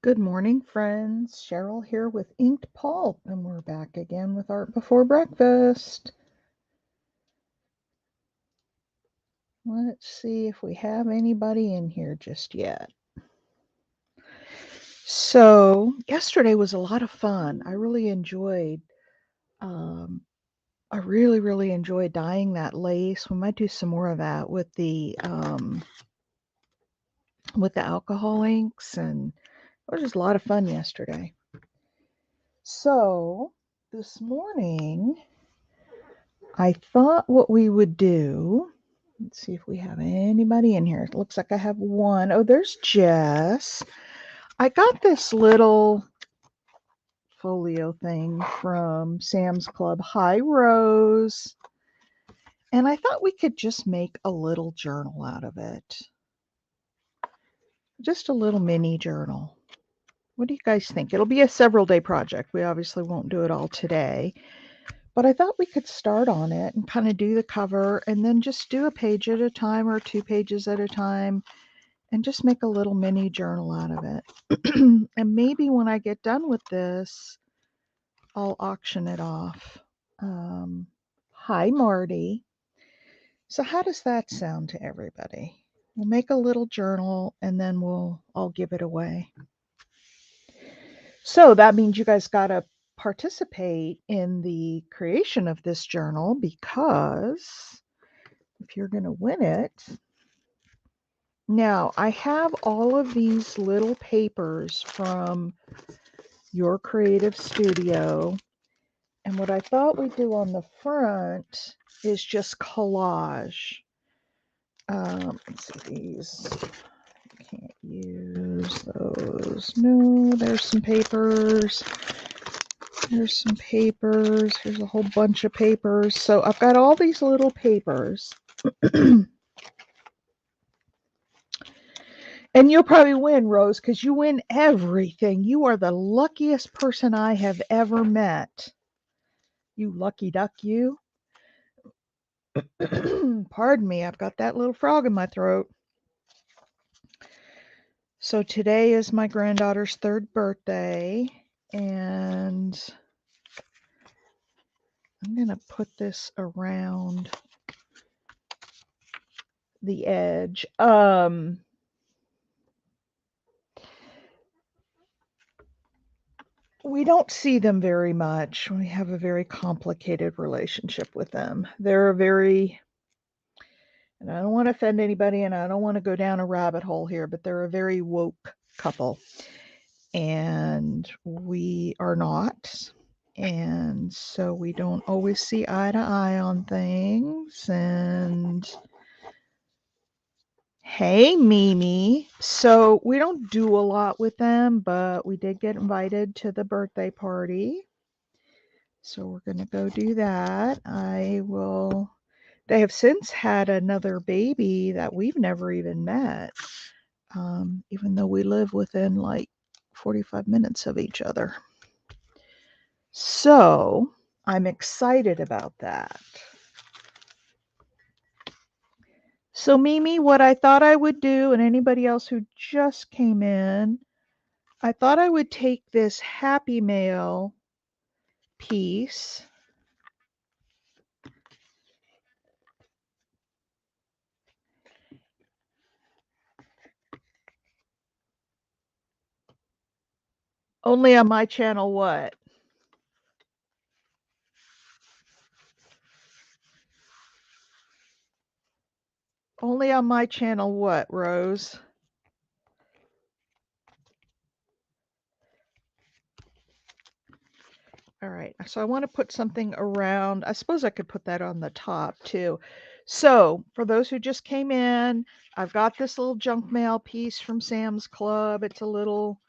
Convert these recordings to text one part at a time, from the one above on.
Good morning, friends. Cheryl here with Inked Pulp, and we're back again with Art Before Breakfast. Let's see if we have anybody in here just yet. So, yesterday was a lot of fun. Um, I really enjoyed dyeing that lace. We might do some more of that with the alcohol inks, and it was just a lot of fun yesterday. So, this morning I thought what we would do, let's see if we have anybody in here. It looks like I have one. Oh, there's Jess. I got this little folio thing from Sam's Club. Hi, Rose. And I thought we could just make a little journal out of it. Just a little mini journal. What do you guys think? It'll be a several day project. We obviously won't do it all today. But I thought we could start on it and kind of do the cover and then just do a page at a time or 2 pages at a time and just make a little mini journal out of it. And maybe when I get done with this, I'll auction it off. Hi, Marty. So, how does that sound to everybody? We'll make a little journal and then I'll give it away. So that means you guys got to participate in the creation of this journal because if you're going to win it. Now, I have all of these little papers from your creative studio. And what I thought we'd do on the front is just collage. Let's see these. Can't use those. No, there's some papers. There's some papers. Here's a whole bunch of papers. So I've got all these little papers. And you'll probably win, Rose, because you win everything. You are the luckiest person I have ever met. You lucky duck, you. Pardon me, I've got that little frog in my throat. So today is my granddaughter's 3rd birthday, and I'm going to put this around the edge. We don't see them very much. We have a very complicated relationship with them. They're very, and I don't want to offend anybody and I don't want to go down a rabbit hole here, but they're a very woke couple. And we are not. And so we don't always see eye to eye on things. And hey, Mimi. So we don't do a lot with them, but we did get invited to the birthday party. So we're going to go do that. They have since had another baby that we've never even met, even though we live within like 45 minutes of each other. So I'm excited about that. So, Mimi, what I thought I would do, and anybody else who just came in, I thought I would take this Happy Mail piece. Only on my channel, what? Only on my channel, what, Rose? All right, so I want to put something around. I suppose I could put that on the top too. So, for those who just came in, I've got this little junk mail piece from Sam's Club. It's a little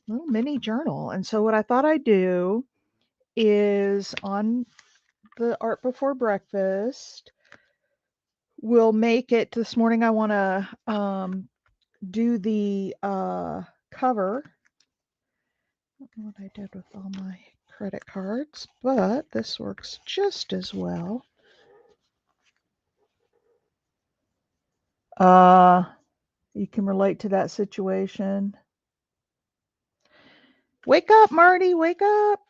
mini journal. And so what I thought I'd do is on the Art Before Breakfast, we'll make it this morning. I want to do the cover. I don't know what I did with all my credit cards, but this works just as well. You can relate to that situation. Wake up, Marty, wake up.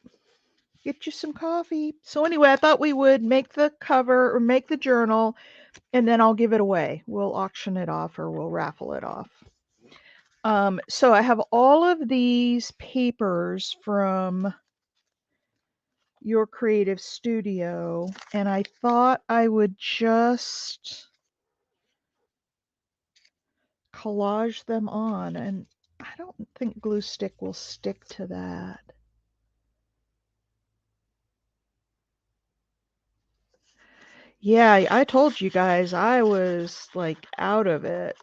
Get you some coffee. So anyway, I thought we would make the cover or make the journal, and then I'll give it away. We'll auction it off or we'll raffle it off. So I have all of these papers from your creative studio, and I thought I would just collage them on, and I don't think glue stick will stick to that. Yeah, I told you guys I was like out of it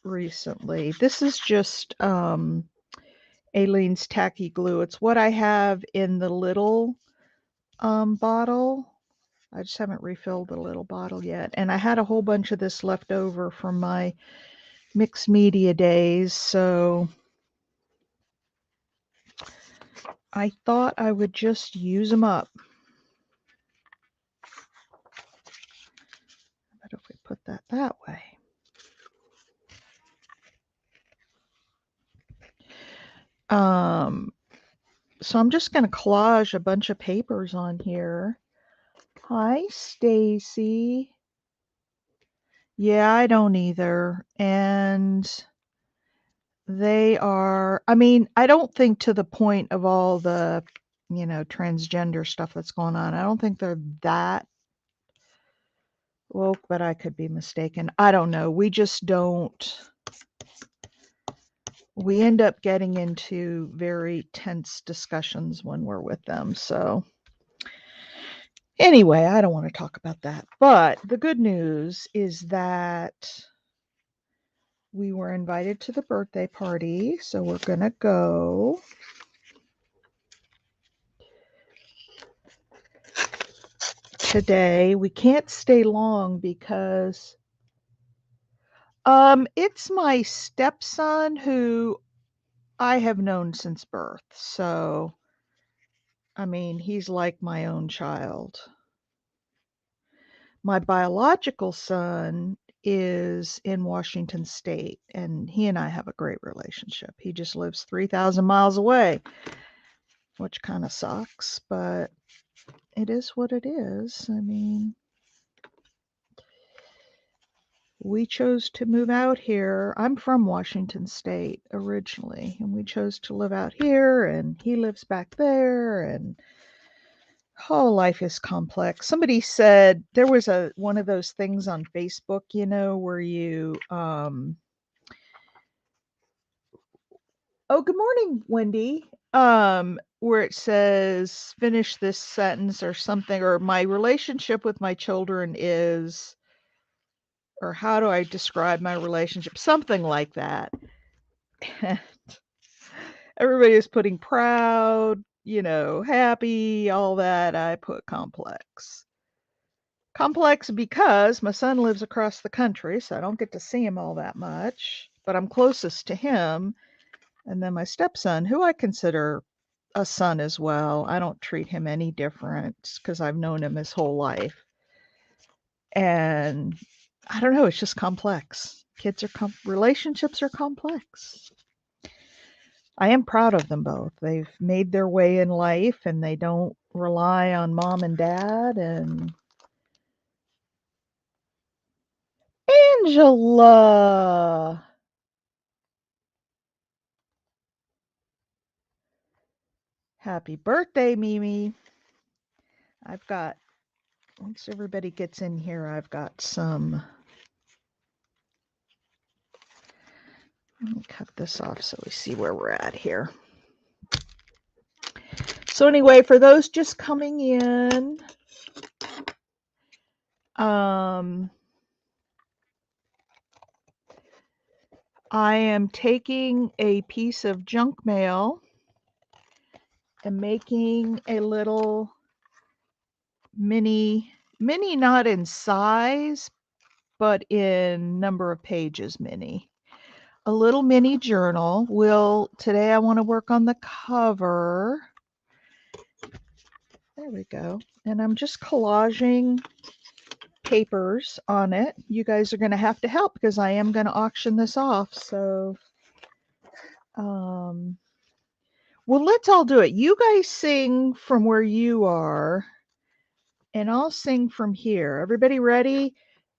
recently. This is just Aleene's tacky glue. It's what I have in the little bottle. I just haven't refilled the little bottle yet. And I had a whole bunch of this left over from my mixed media days, so I thought I would just use them up. But if we put that way. So I'm just going to collage a bunch of papers on here. Hi, Stacy. Yeah, I don't either. And they are, I mean, I don't think to the point of all the, transgender stuff that's going on. I don't think they're that woke, but I could be mistaken. I don't know. We just don't. We end up getting into very tense discussions when we're with them. So, anyway, I don't want to talk about that. But the good news is that we were invited to the birthday party. So, we're going to go. Today we can't stay long because it's my stepson who I have known since birth. So I mean, he's like my own child. My biological son is in Washington State, and he and I have a great relationship. He just lives 3,000 miles away, which kind of sucks, but it is what it is. I mean, we chose to move out here. I'm from Washington State originally, and we chose to live out here, and he lives back there, and whole life is complex. Somebody said there was one of those things on Facebook, where you oh, good morning, Wendy. Where it says finish this sentence or something, or my relationship with my children is, or how do I describe my relationship? Something like that. Everybody is putting proud, happy, all that. I put complex. Complex because my son lives across the country, so I don't get to see him all that much, but I'm closest to him. And then my stepson, who I consider a son as well, I don't treat him any different because I've known him his whole life. And I don't know, it's just complex. Relationships are complex. I am proud of them both. They've made their way in life and they don't rely on mom and dad. And Angela, happy birthday, Mimi. I've got, once everybody gets in here, I've got some. Let me cut this off so we see where we're at here. So anyway, for those just coming in, I am taking a piece of junk mail and making a little mini, not in size, but in number of pages mini. A little mini journal. Today I want to work on the cover. There we go. And I'm just collaging papers on it. You guys are going to have to help because I am going to auction this off. So Well, let's all do it. You guys sing from where you are, and I'll sing from here. Everybody ready?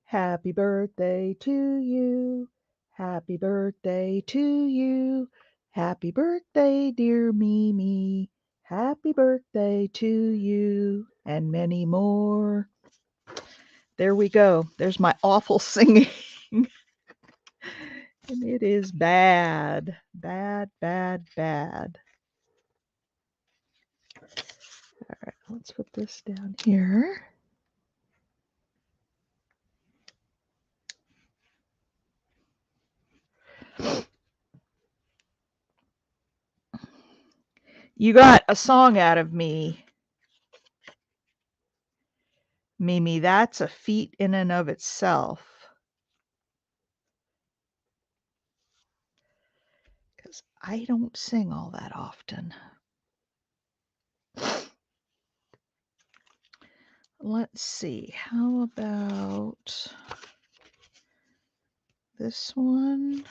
Happy birthday to you. Happy birthday to you. Happy birthday, dear Mimi. Happy birthday to you, and many more. There we go. There's my awful singing. And it is bad. Bad, bad, bad. All right, let's put this down here. You got a song out of me, Mimi. That's a feat in and of itself. Because I don't sing all that often. Let's see. How about this one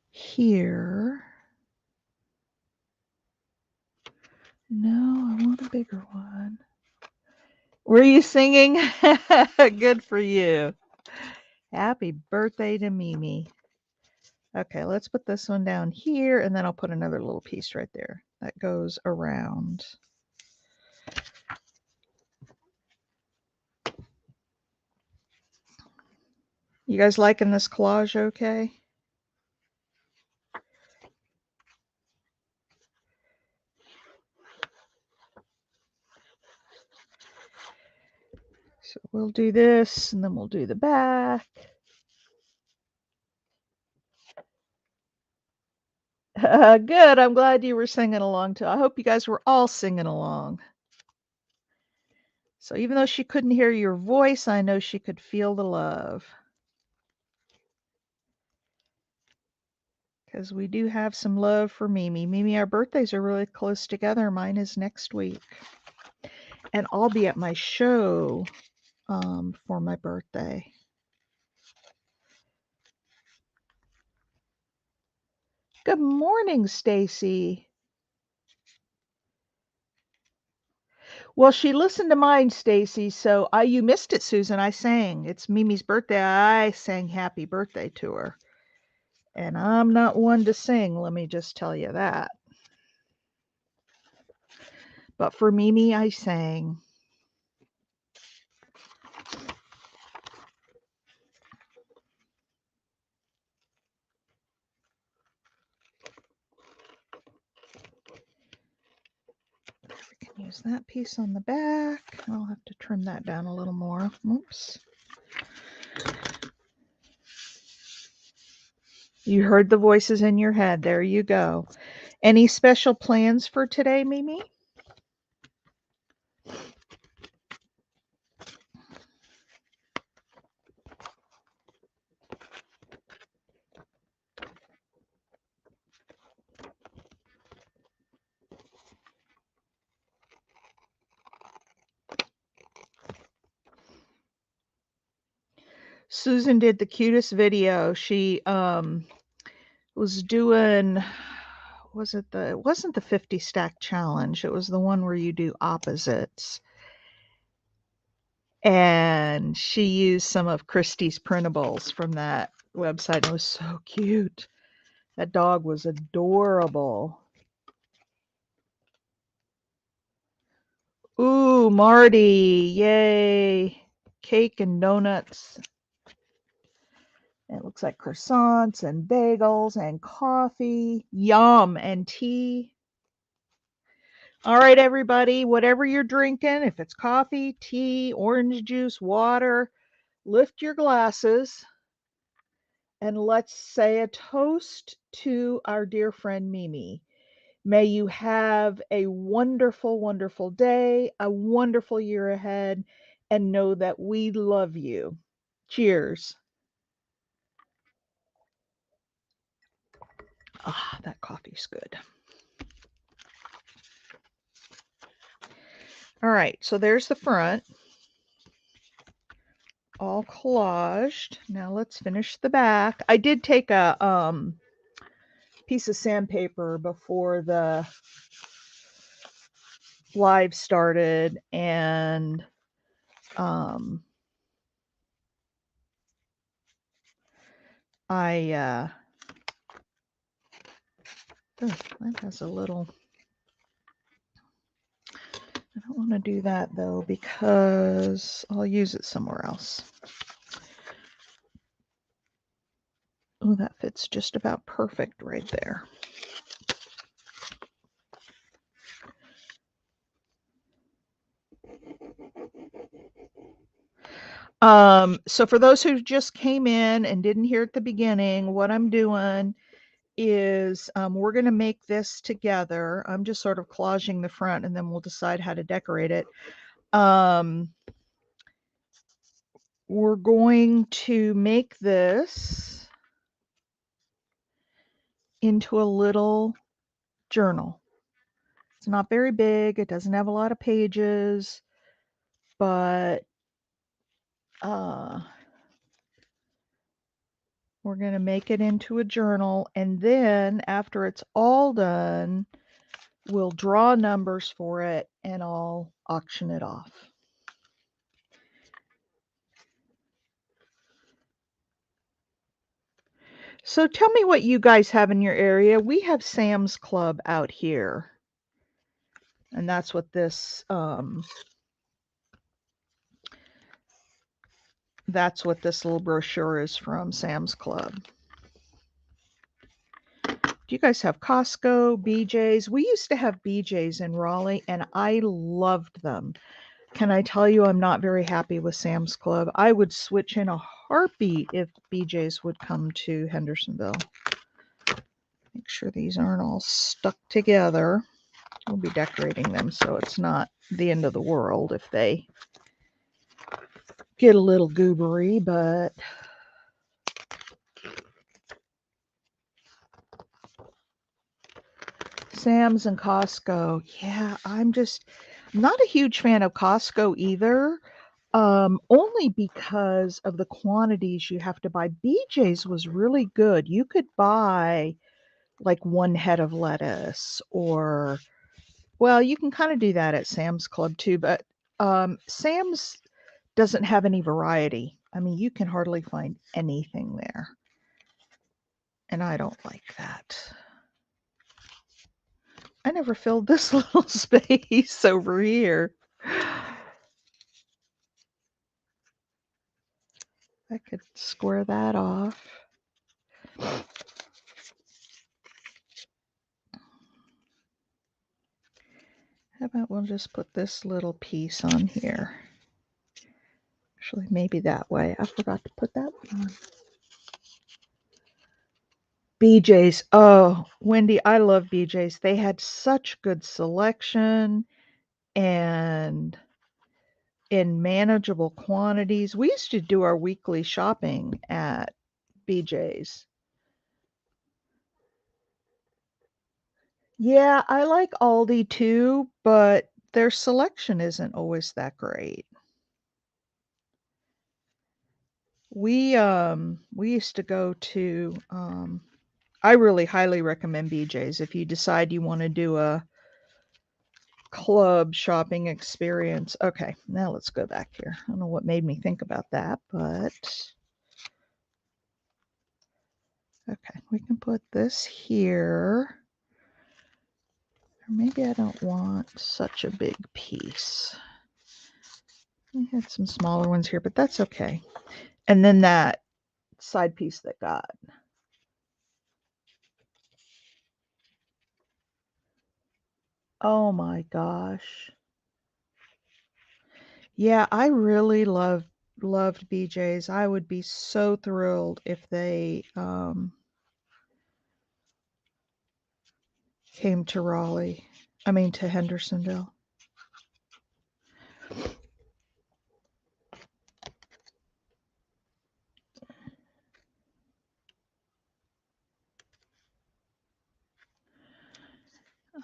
here? No, I want a bigger one. Were you singing? Good for you. Happy birthday to Mimi. Okay, let's put this one down here, and then I'll put another little piece right there that goes around. You guys liking this collage okay? So we'll do this, and then we'll do the back. Good. I'm glad you were singing along too. I hope you guys were all singing along. So even though she couldn't hear your voice, I know she could feel the love. Because we do have some love for Mimi. Mimi, our birthdays are really close together. Mine is next week. And I'll be at my show for my birthday. Good morning, Stacy. Well, she listened to mine, Stacy. So you missed it, Susan. I sang. It's Mimi's birthday. I sang happy birthday to her. And I'm not one to sing, let me just tell you that. But for Mimi, I sang. We can use that piece on the back. I'll have to trim that down a little more. Oops. You heard the voices in your head. There you go. Any special plans for today, Mimi? Susan did the cutest video. She was doing, it wasn't the 50 stack challenge. It was the one where you do opposites. And she used some of Christie's printables from that website. It was so cute. That dog was adorable. Ooh, Marty, yay. Cake and donuts. It looks like croissants and bagels and coffee. Yum, and tea. All right, everybody, whatever you're drinking, if it's coffee, tea, orange juice, water, lift your glasses and let's say a toast to our dear friend Mimi. May you have a wonderful, wonderful day, a wonderful year ahead, and know that we love you. Cheers. Ah, that coffee's good. All right, so there's the front, all collaged. Now let's finish the back. I did take a piece of sandpaper before the live started, and that has a little. I don't want to do that though because I'll use it somewhere else. Oh, that fits just about perfect right there. So for those who just came in and didn't hear at the beginning, what I'm doing is we're going to make this together. I'm just sort of collaging the front and then we'll decide how to decorate it. We're going to make this into a little journal. It's not very big. It doesn't have a lot of pages, but we're going to make it into a journal. And then after it's all done, we'll draw numbers for it and I'll auction it off. So tell me what you guys have in your area. We have Sam's Club out here. And that's what this little brochure is from, Sam's Club. Do you guys have Costco, BJ's? We used to have BJ's in Raleigh and I loved them. Can I tell you I'm not very happy with Sam's Club? I would switch in a heartbeat if BJ's would come to Hendersonville. Make sure these aren't all stuck together. We'll be decorating them so it's not the end of the world if they get a little goobery, but Sam's and Costco. Yeah, I'm not a huge fan of Costco either. Only because of the quantities you have to buy. BJ's was really good. You could buy like one head of lettuce, or, well, you can kind of do that at Sam's Club too, but Sam's doesn't have any variety. I mean, you can hardly find anything there. And I don't like that. I never filled this little space over here. I could square that off. How about we'll just put this little piece on here. Actually, maybe that way. I forgot to put that one on. BJ's. Oh, Wendy, I love BJ's. They had such good selection and in manageable quantities. We used to do our weekly shopping at BJ's. Yeah, I like Aldi too, but their selection isn't always that great. We used to go to I really highly recommend BJ's if you decide you want to do a club shopping experience. Okay, now let's go back here. I don't know what made me think about that, but okay, we can put this here. Or maybe I don't want such a big piece. We had some smaller ones here, but that's okay. And then that side piece that got. Oh my gosh. Yeah, I really loved BJ's. I would be so thrilled if they came to Raleigh. I mean to Hendersonville.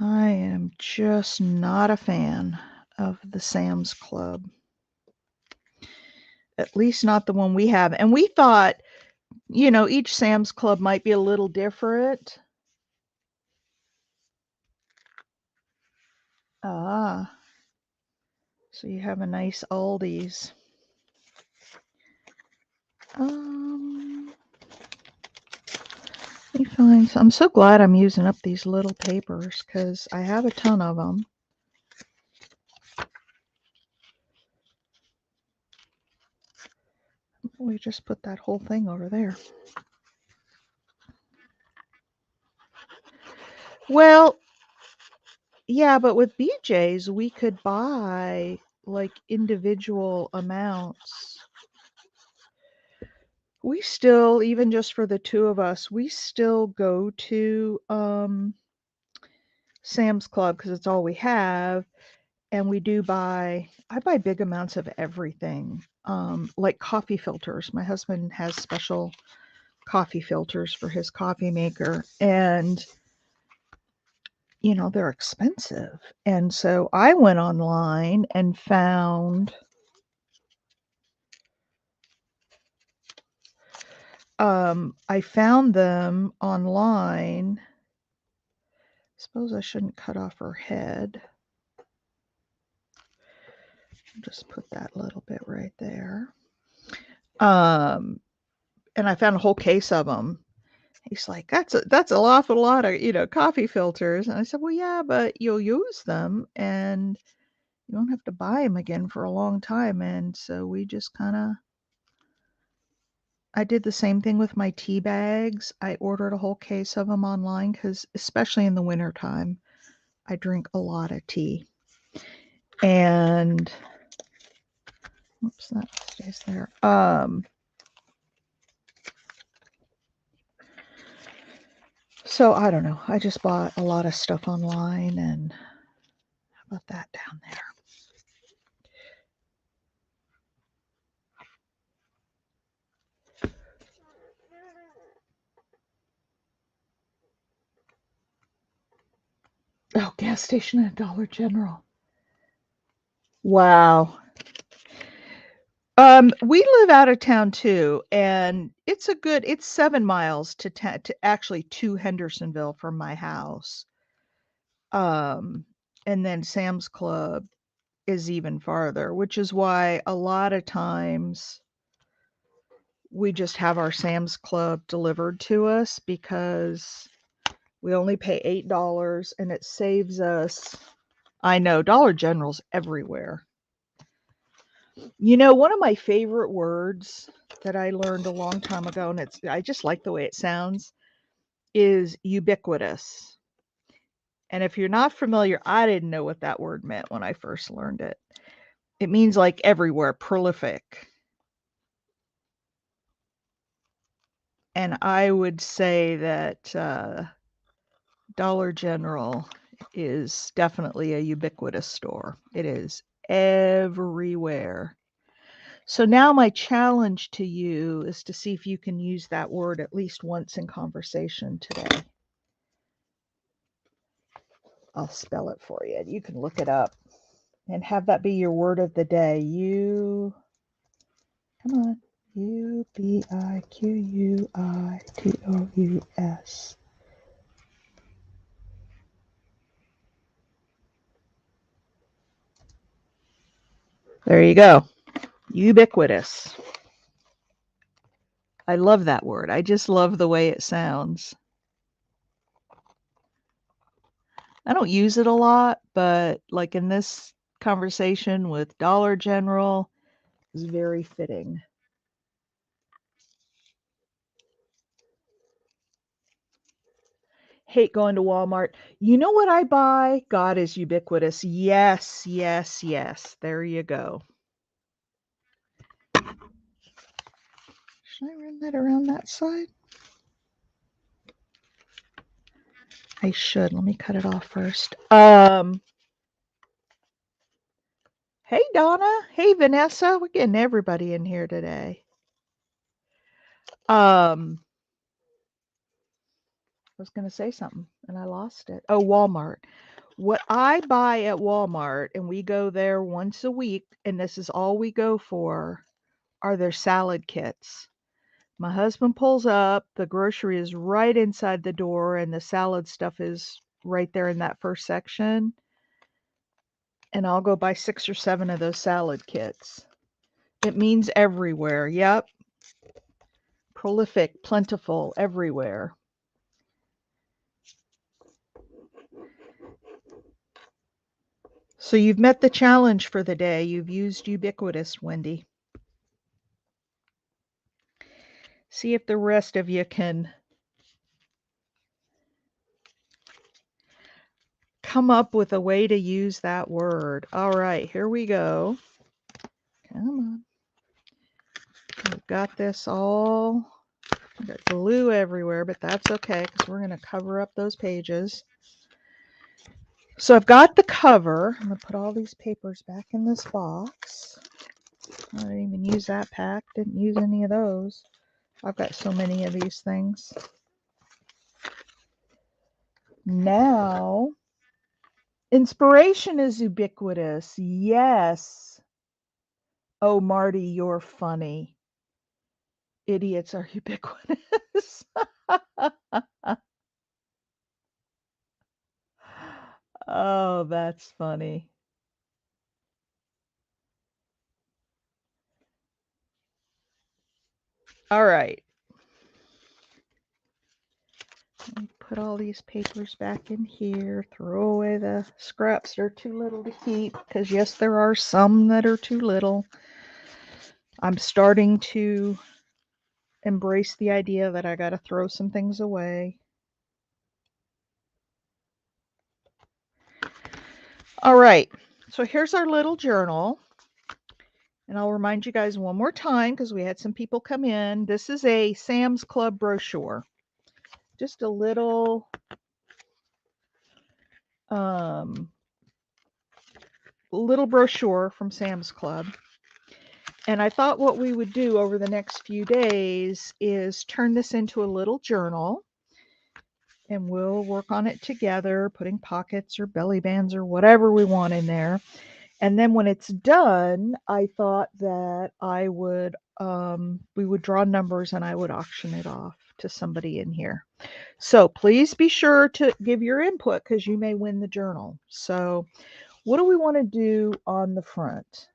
I am just not a fan of the Sam's Club. At least not the one we have. And we thought, each Sam's Club might be a little different. Ah, so you have a nice Aldi's. Let me find. I'm so glad I'm using up these little papers because I have a ton of them. We just put that whole thing over there. Well, yeah, but with BJ's, we could buy like individual amounts. We still, even just for the two of us, we still go to Sam's Club because it's all we have. And we do buy, I buy big amounts of everything, like coffee filters. My husband has special coffee filters for his coffee maker. And, they're expensive. And so I went online and I found them online. Suppose I shouldn't cut off her head. Just put that little bit right there. And I found a whole case of them. He's like, that's an awful lot of coffee filters. And I said, well, yeah, but you'll use them and you won't have to buy them again for a long time. And so we just kind of. I did the same thing with my tea bags. I ordered a whole case of them online because, especially in the wintertime, I drink a lot of tea. And oops, that stays there. So I don't know. I just bought a lot of stuff online, and how about that down there? Oh, gas station at Dollar General. Wow. We live out of town too, and it's 7 miles to actually to Hendersonville from my house. Um, and then Sam's Club is even farther, which is why a lot of times we just have our Sam's Club delivered to us because we only pay $8 and it saves us. I know Dollar General's everywhere. One of my favorite words that I learned a long time ago, and I just like the way it sounds, is ubiquitous. And if you're not familiar, I didn't know what that word meant when I first learned it. It means like everywhere, prolific. And I would say that Dollar General is definitely a ubiquitous store. It is everywhere. So now my challenge to you is to see if you can use that word at least once in conversation today. I'll spell it for you. You can look it up and have that be your word of the day. Come on. Ubiquitous. There you go. Ubiquitous. I love that word. I just love the way it sounds. I don't use it a lot, but like in this conversation with Dollar General, is very fitting. Hate going to Walmart. You know what I buy? God is ubiquitous. Yes, yes, yes. There you go. Should I run that around that side? I should. Let me cut it off first. Hey Donna. Hey Vanessa. We're getting everybody in here today. I was going to say something and I lost it. Oh, Walmart. What I buy at Walmart, and we go there once a week, and this is all we go for, are their salad kits. My husband pulls up, the grocery is right inside the door, and the salad stuff is right there in that first section. And I'll go buy 6 or 7 of those salad kits. It means everywhere. Yep. Prolific, plentiful, everywhere. So you've met the challenge for the day. You've used ubiquitous, Wendy. See if the rest of you can come up with a way to use that word. All right, here we go. Come on. We've got this all. I've got glue everywhere, but that's okay because we're going to cover up those pages. So I've got the cover. I'm going to put all these papers back in this box. I didn't even use that pack. Didn't use any of those. I've got so many of these things. Now, inspiration is ubiquitous. Yes. Oh, Marty, you're funny. Idiots are ubiquitous. Oh, that's funny. All right. Put all these papers back in here. Throw away the scraps that are too little to keep, because yes, there are some that are too little. I'm starting to embrace the idea that I got to throw some things away. All right, so here's our little journal. And I'll remind you guys one more time because we had some people come in. This is a Sam's Club brochure. Just a little brochure from Sam's Club. And I thought what we would do over the next few days is turn this into a little journal. And we'll work on it together, putting pockets or belly bands or whatever we want in there. And then when it's done, I thought that I would we would draw numbers and I would auction it off to somebody in here. So please be sure to give your input because you may win the journal. So what do we want to do on the front?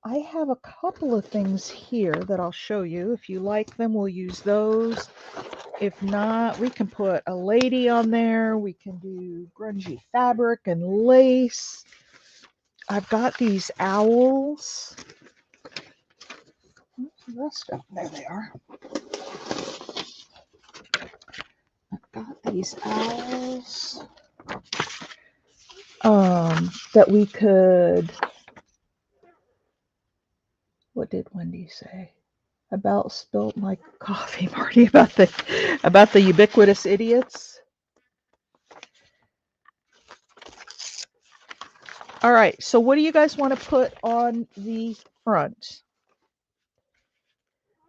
I have a couple of things here that I'll show you. If you like them, we'll use those. If not, we can put a lady on there. We can do grungy fabric and lace. I've got these owls. Where's the rest of them? There they are. I've got these owls that we could. What did Wendy say? About spilt my coffee, Marty, about the ubiquitous idiots. All right, so what do you guys want to put on the front?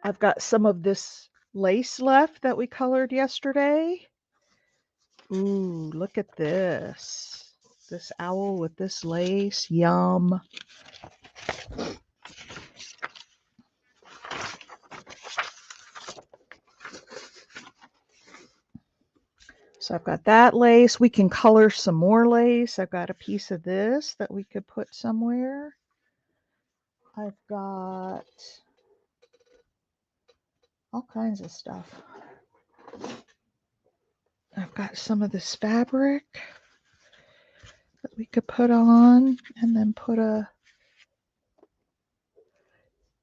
I've got some of this lace left that we colored yesterday. Ooh, look at this. This owl with this lace. Yum. So I've got that lace. We can color some more lace. I've got a piece of this that we could put somewhere. I've got all kinds of stuff. I've got some of this fabric that we could put on and then put a.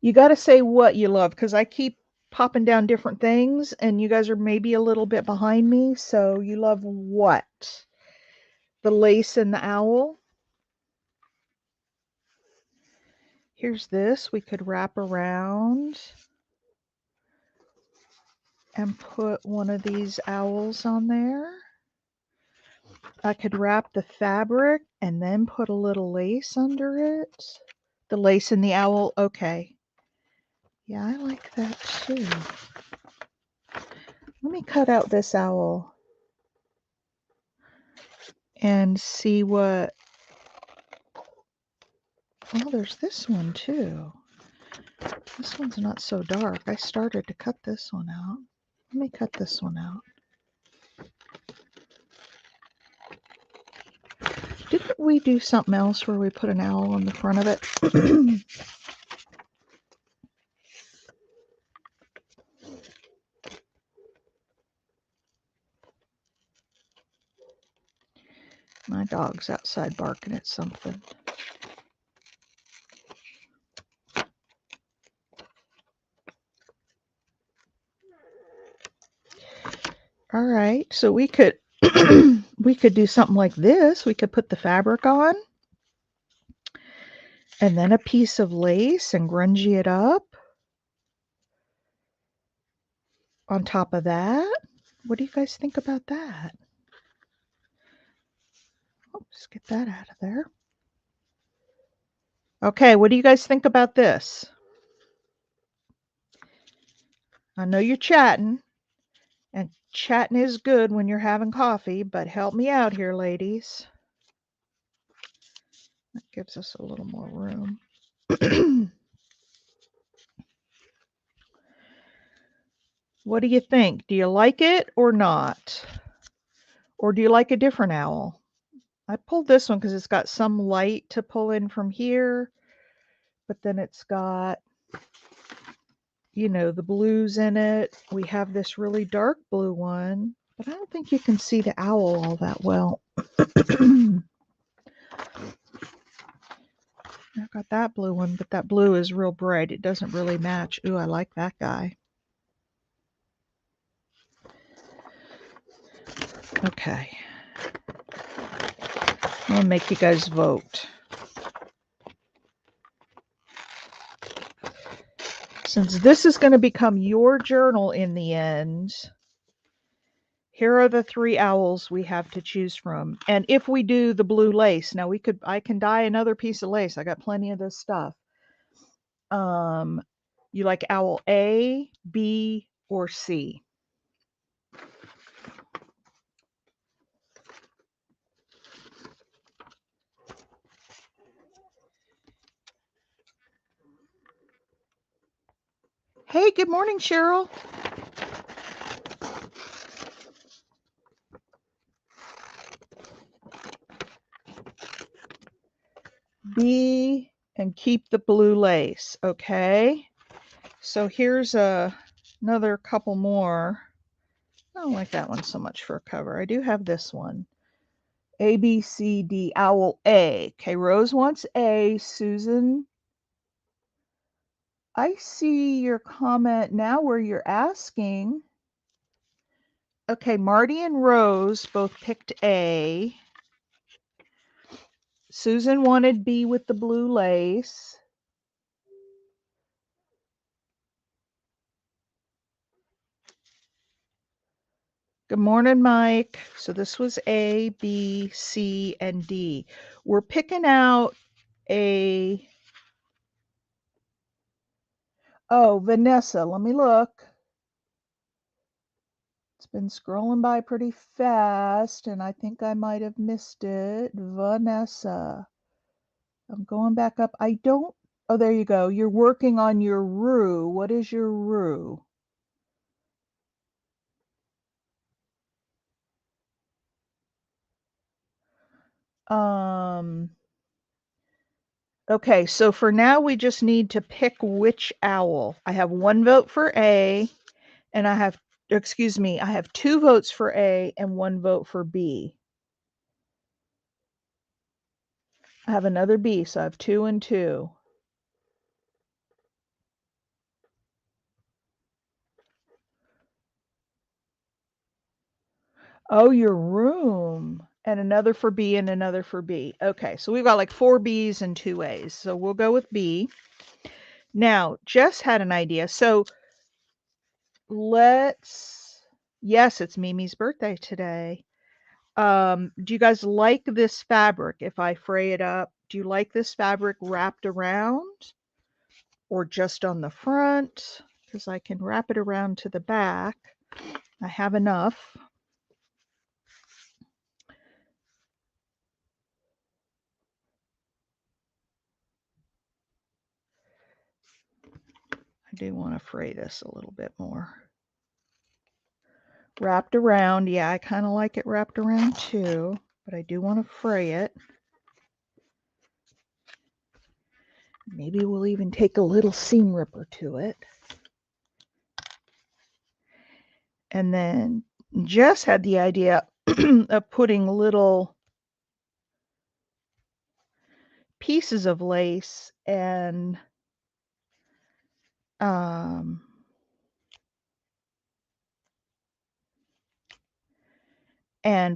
You got to say what you love because I keep popping down different things and you guys are maybe a little bit behind me. So you love what? The lace and the owl. Here's this we could wrap around and put one of these owls on there. I could wrap the fabric and then put a little lace under it. The lace and the owl, okay. Yeah, I like that too. Let me cut out this owl and see what. Oh, there's this one too. This one's not so dark. I started to cut this one out. Let me cut this one out. Didn't we do something else where we put an owl on the front of it? My dog's outside barking at something. All right, so we could we could do something like this. We could put the fabric on and then a piece of lace and grungy it up on top of that. What do you guys think about that? Oh, just get that out of there. Okay, what do you guys think about this? I know you're chatting, and chatting is good when you're having coffee, but help me out here, ladies. That gives us a little more room. What do you think? Do you like it or not? Or do you like a different owl? I pulled this one because it's got some light to pull in from here, but then it's got, you know, the blues in it. We have this really dark blue one, but I don't think you can see the owl all that well. I've got that blue one, but that blue is real bright. It doesn't really match. Ooh, I like that guy. Okay. I'm going to make you guys vote. Since this is going to become your journal in the end, here are the 3 owls we have to choose from. And if we do the blue lace, now I can dye another piece of lace. I got plenty of this stuff. You like owl A, B, or C? Hey, good morning, Cheryl. B and keep the blue lace. Okay. So here's another couple more. I don't like that one so much for a cover. I do have this one. A, B, C, D, owl A. Okay, Rose wants A. Susan, I see your comment now where you're asking. Okay, Marty and Rose both picked A. Susan wanted B with the blue lace. Good morning, Mike. So this was A, B, C, and D. We're picking out a... Oh, Vanessa, let me look. It's been scrolling by pretty fast, and I think I might have missed it. Vanessa. I'm going back up. I don't... Oh, there you go. You're working on your roux. What is your roux? Okay, so for now we just need to pick which owl. I have 1 vote for A, and I have 2 votes for A and 1 vote for B. I have another B, so I have 2 and 2. Oh, your room. And another for B and another for B. Okay, so we've got like 4 Bs and 2 As. So we'll go with B. Now, Jess had an idea. So yes, it's Mimi's birthday today. Do you guys like this fabric if I fray it up? Do you like this fabric wrapped around or just on the front? Because I can wrap it around to the back. I have enough. I do want to fray this a little bit more. Wrapped around, yeah, I kind of like it wrapped around too, but I do want to fray it. Maybe we'll even take a little seam ripper to it. And then Jess had the idea of putting little pieces of lace and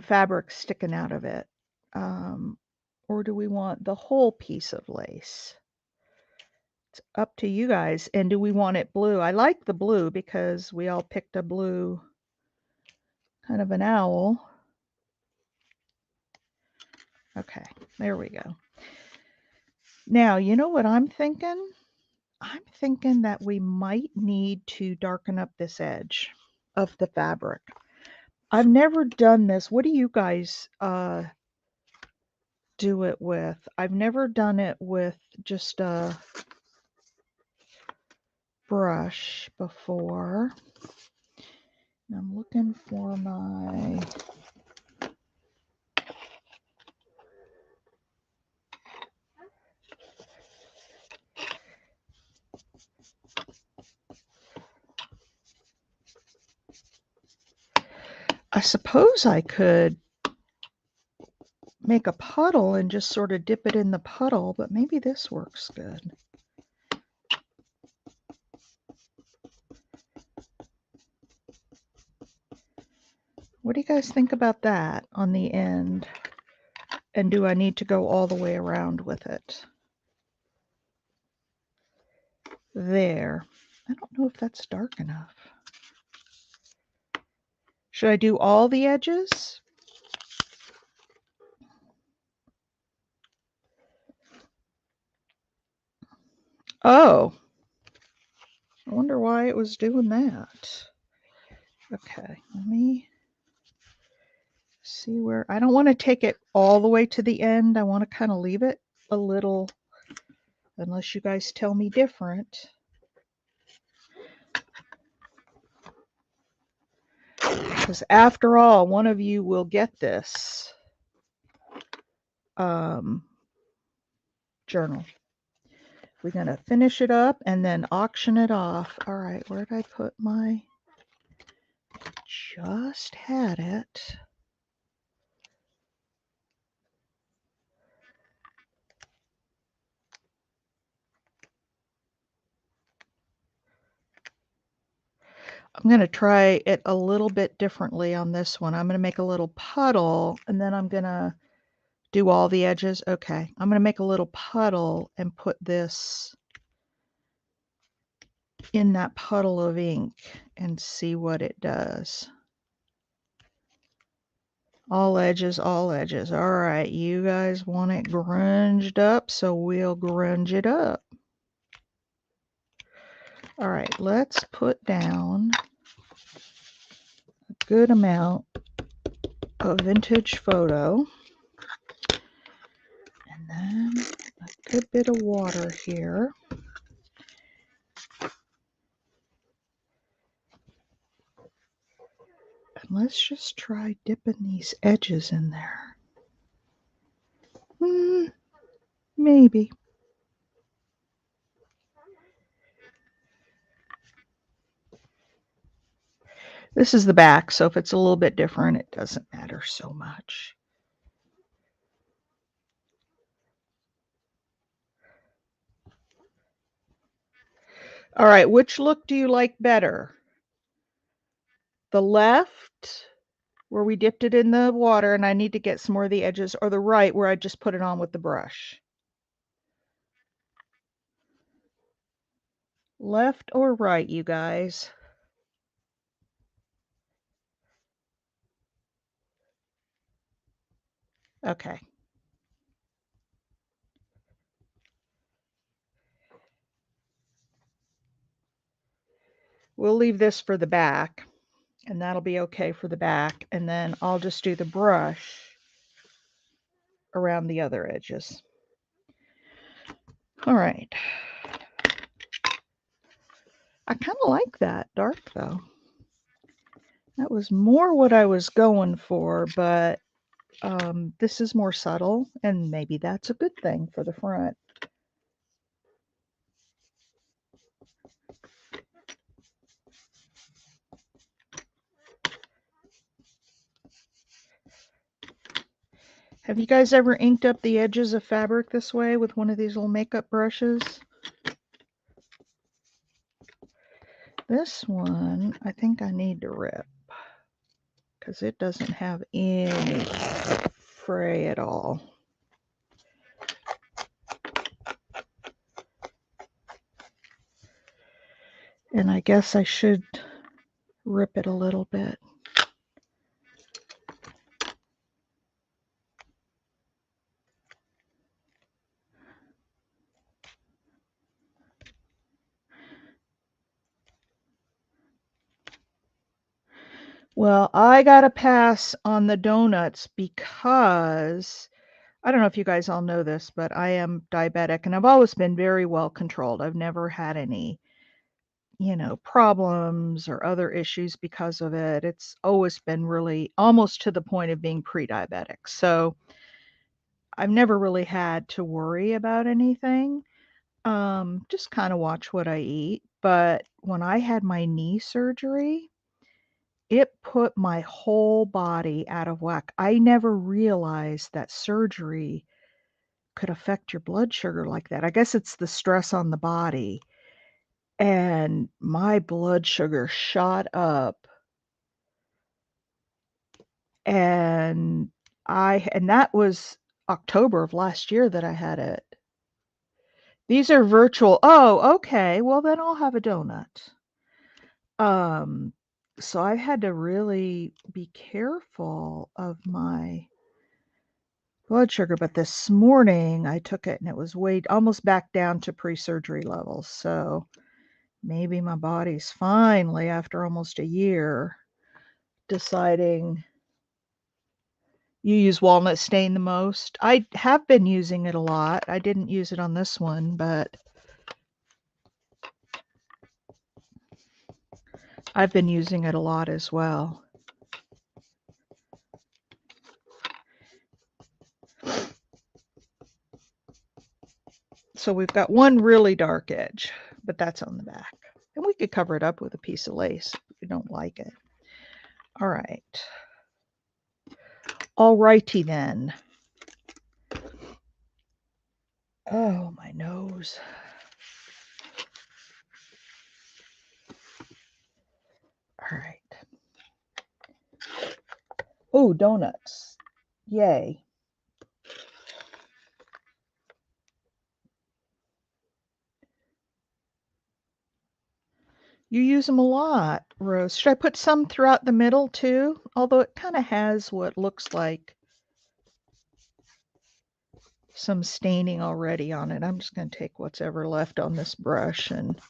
fabric sticking out of it. Or do we want the whole piece of lace? It's up to you guys. And do we want it blue? I like the blue because we all picked a blue kind of an owl. Okay, there we go. Now, you know what I'm thinking? I'm thinking that we might need to darken up this edge of the fabric. I've never done this. What do you guys do it with? I've never done it with just a brush before. I'm looking for my I suppose I could make a puddle and just sort of dip it in the puddle, but maybe this works good. What do you guys think about that on the end? And do I need to go all the way around with it? There. I don't know if that's dark enough. Should I do all the edges? Oh, I wonder why it was doing that. Okay, let me see where, I don't want to take it all the way to the end. I want to kind of leave it a little, unless you guys tell me different. Because after all, one of you will get this journal. We're going to finish it up and then auction it off. All right, where did I put my, just had it. I'm going to try it a little bit differently on this one. I'm going to make a little puddle and then I'm going to do all the edges. Okay, I'm going to make a little puddle and put this in that puddle of ink and see what it does. All edges, all edges. All right, you guys want it grunged up, so we'll grunge it up. All right, let's put down a good amount of vintage photo. And then a good bit of water here. And let's just try dipping these edges in there. Maybe. This is the back, so if it's a little bit different, it doesn't matter so much. All right, which look do you like better? The left, where we dipped it in the water and I need to get some more of the edges, or the right, where I just put it on with the brush? Left or right, you guys? Okay. We'll leave this for the back, and that'll be okay for the back. And then I'll just do the brush around the other edges. All right. I kind of like that dark, though. That was more what I was going for, but this is more subtle, and maybe that's a good thing for the front. Have you guys ever inked up the edges of fabric this way with one of these little makeup brushes? This one, I think I need to rip because it doesn't have any fray at all. And I guess I should rip it a little bit. Well, I got to pass on the donuts because I don't know if you guys all know this, but I am diabetic and I've always been very well controlled. I've never had any, problems or other issues because of it. It's always been really almost to the point of being pre-diabetic. So I've never really had to worry about anything. Just kind of watch what I eat. But when I had my knee surgery, it put my whole body out of whack. I never realized that surgery could affect your blood sugar like that. I guess it's the stress on the body. And my blood sugar shot up and and that was October of last year that I had it. These are virtual. Oh, okay. Well, then I'll have a donut. Um, so I had to really be careful of my blood sugar, but this morning I took it and it was way almost back down to pre-surgery levels. So maybe my body's finally, after almost a year, deciding you use walnut stain the most. I have been using it a lot. I didn't use it on this one, but I've been using it a lot as well. So we've got one really dark edge, but that's on the back. And we could cover it up with a piece of lace if you don't like it. All right. All righty then. Oh, my nose. All right. Oh, donuts. Yay. You use them a lot, Rose. Should I put some throughout the middle too? Although it kind of has what looks like some staining already on it. I'm just going to take what's ever left on this brush and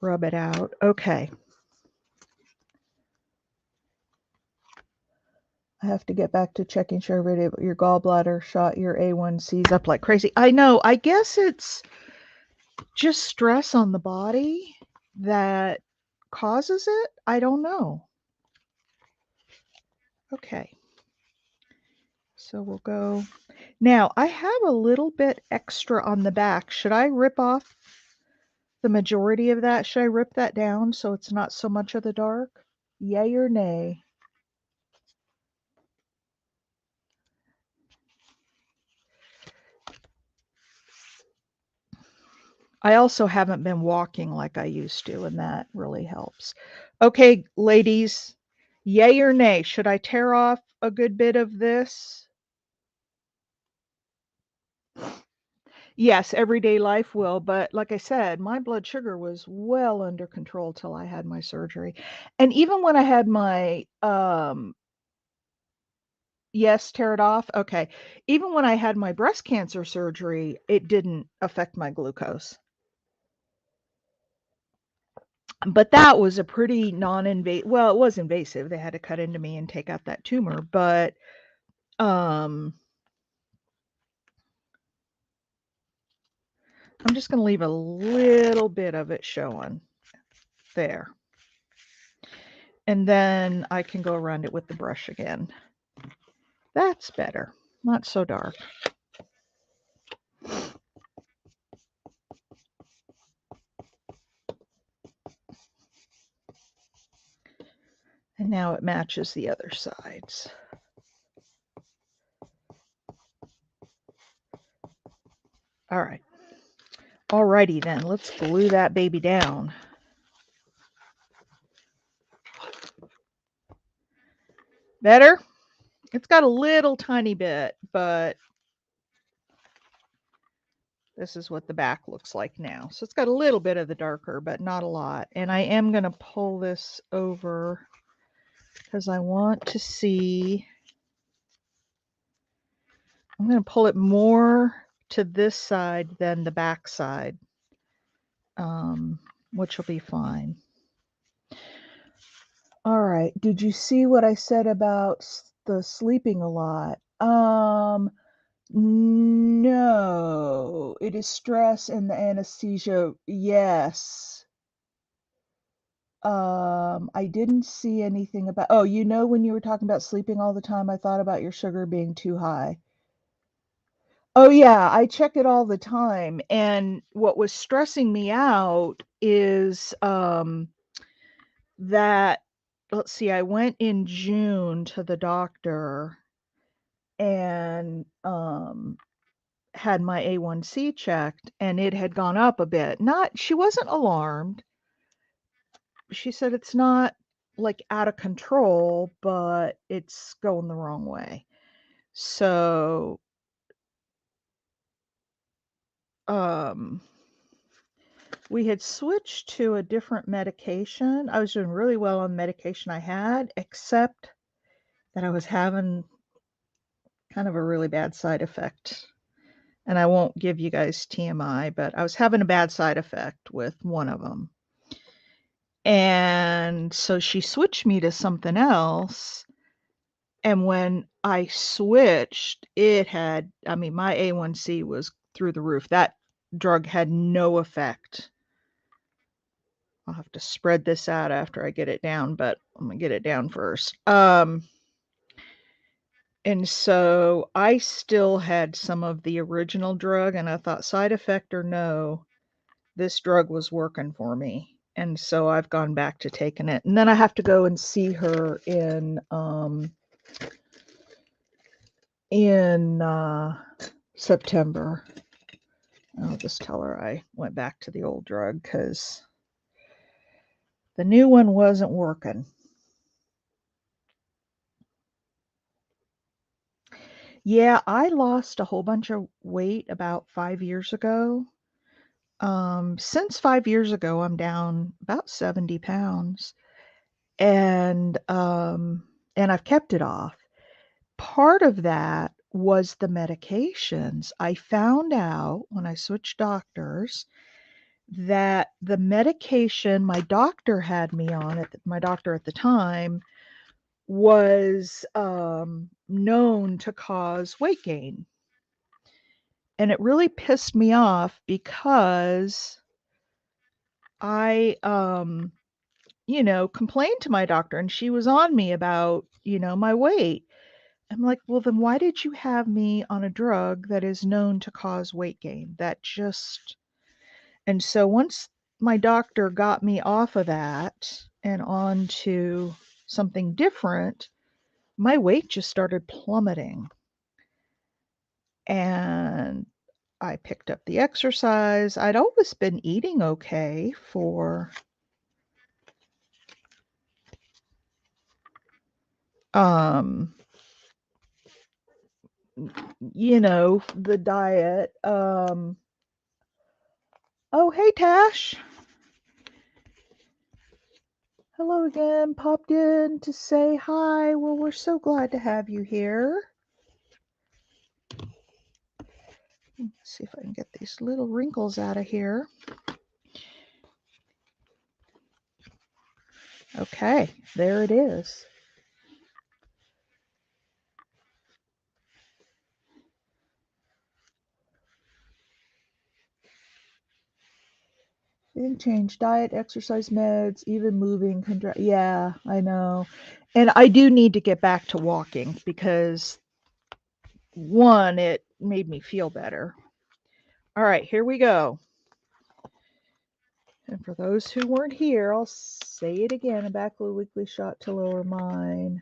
rub it out. Okay. I have to get back to checking sure everybody, your gallbladder shot your A1Cs up like crazy. I know. I guess it's just stress on the body that causes it. I don't know. Okay. So we'll go. Now, I have a little bit extra on the back. Should I rip off the majority of that? Should I rip that down so it's not so much of the dark? Yay or nay? I also haven't been walking like I used to, and that really helps. Okay, ladies, yay or nay? Should I tear off a good bit of this? Yes, everyday life will, but like I said, my blood sugar was well under control till I had my surgery. And even when I had my yes, tear it off. Okay. Even when I had my breast cancer surgery, it didn't affect my glucose. But that was a pretty non-invasive, well, it was invasive. They had to cut into me and take out that tumor, but um I'm just going to leave a little bit of it showing there. And then I can go around it with the brush again. That's better. Not so dark. And now it matches the other sides. All right. Alrighty then, let's glue that baby down. Better? It's got a little tiny bit, but this is what the back looks like now. So it's got a little bit of the darker, but not a lot. And I am going to pull this over because I want to see. I'm going to pull it more to this side than the back side, which will be fine. All right. Did you see what I said about the sleeping a lot? No. It is stress and the anesthesia. Yes. I didn't see anything about. Oh, when you were talking about sleeping all the time, I thought about your sugar being too high. Oh yeah, I check it all the time. And what was stressing me out is that, let's see, I went in June to the doctor and had my A1C checked and it had gone up a bit. She wasn't alarmed. She said it's not like out of control, but it's going the wrong way. So, um, we had switched to a different medication. I was doing really well on the medication I had, except that I was having kind of a really bad side effect. And I won't give you guys TMI, but I was having a bad side effect with one of them. And so she switched me to something else. And when I switched, my A1C was through the roof. That drug had no effect. I'll have to spread this out after I get it down, but I'm going to get it down first. And so I still had some of the original drug, and I thought, side effect or no, this drug was working for me. And so I've gone back to taking it. And then I have to go and see her in September. I'll just tell her I went back to the old drug because the new one wasn't working. Yeah, I lost a whole bunch of weight about 5 years ago. Since 5 years ago, I'm down about 70 pounds, and I've kept it off. Part of that was the medications. I found out when I switched doctors that the medication my doctor had me on, my doctor at the time, was known to cause weight gain. And it really pissed me off because I, complained to my doctor and she was on me about, my weight. I'm like, well, then why did you have me on a drug that is known to cause weight gain? And so once my doctor got me off of that and on to something different, my weight just started plummeting. And I picked up the exercise. I'd always been eating okay for um the diet. Oh, hey Tash. Hello again. Popped in to say hi. Well, we're so glad to have you here. Let's see if I can get these little wrinkles out of here. Okay, there it is. Didn't change diet, exercise, meds, even moving. Yeah, I know. And I do need to get back to walking because one, it made me feel better. All right, here we go. And for those who weren't here, I'll say it again, a backload weekly shot to lower mine.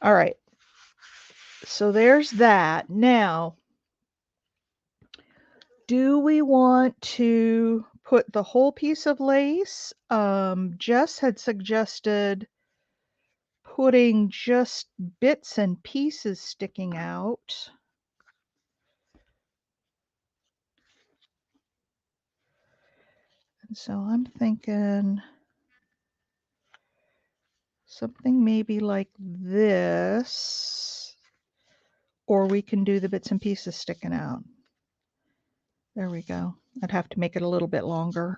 All right. So there's that. Now, do we want to put the whole piece of lace? Jess had suggested putting just bits and pieces sticking out. And so I'm thinking something maybe like this, or we can do the bits and pieces sticking out. There we go. I'd have to make it a little bit longer.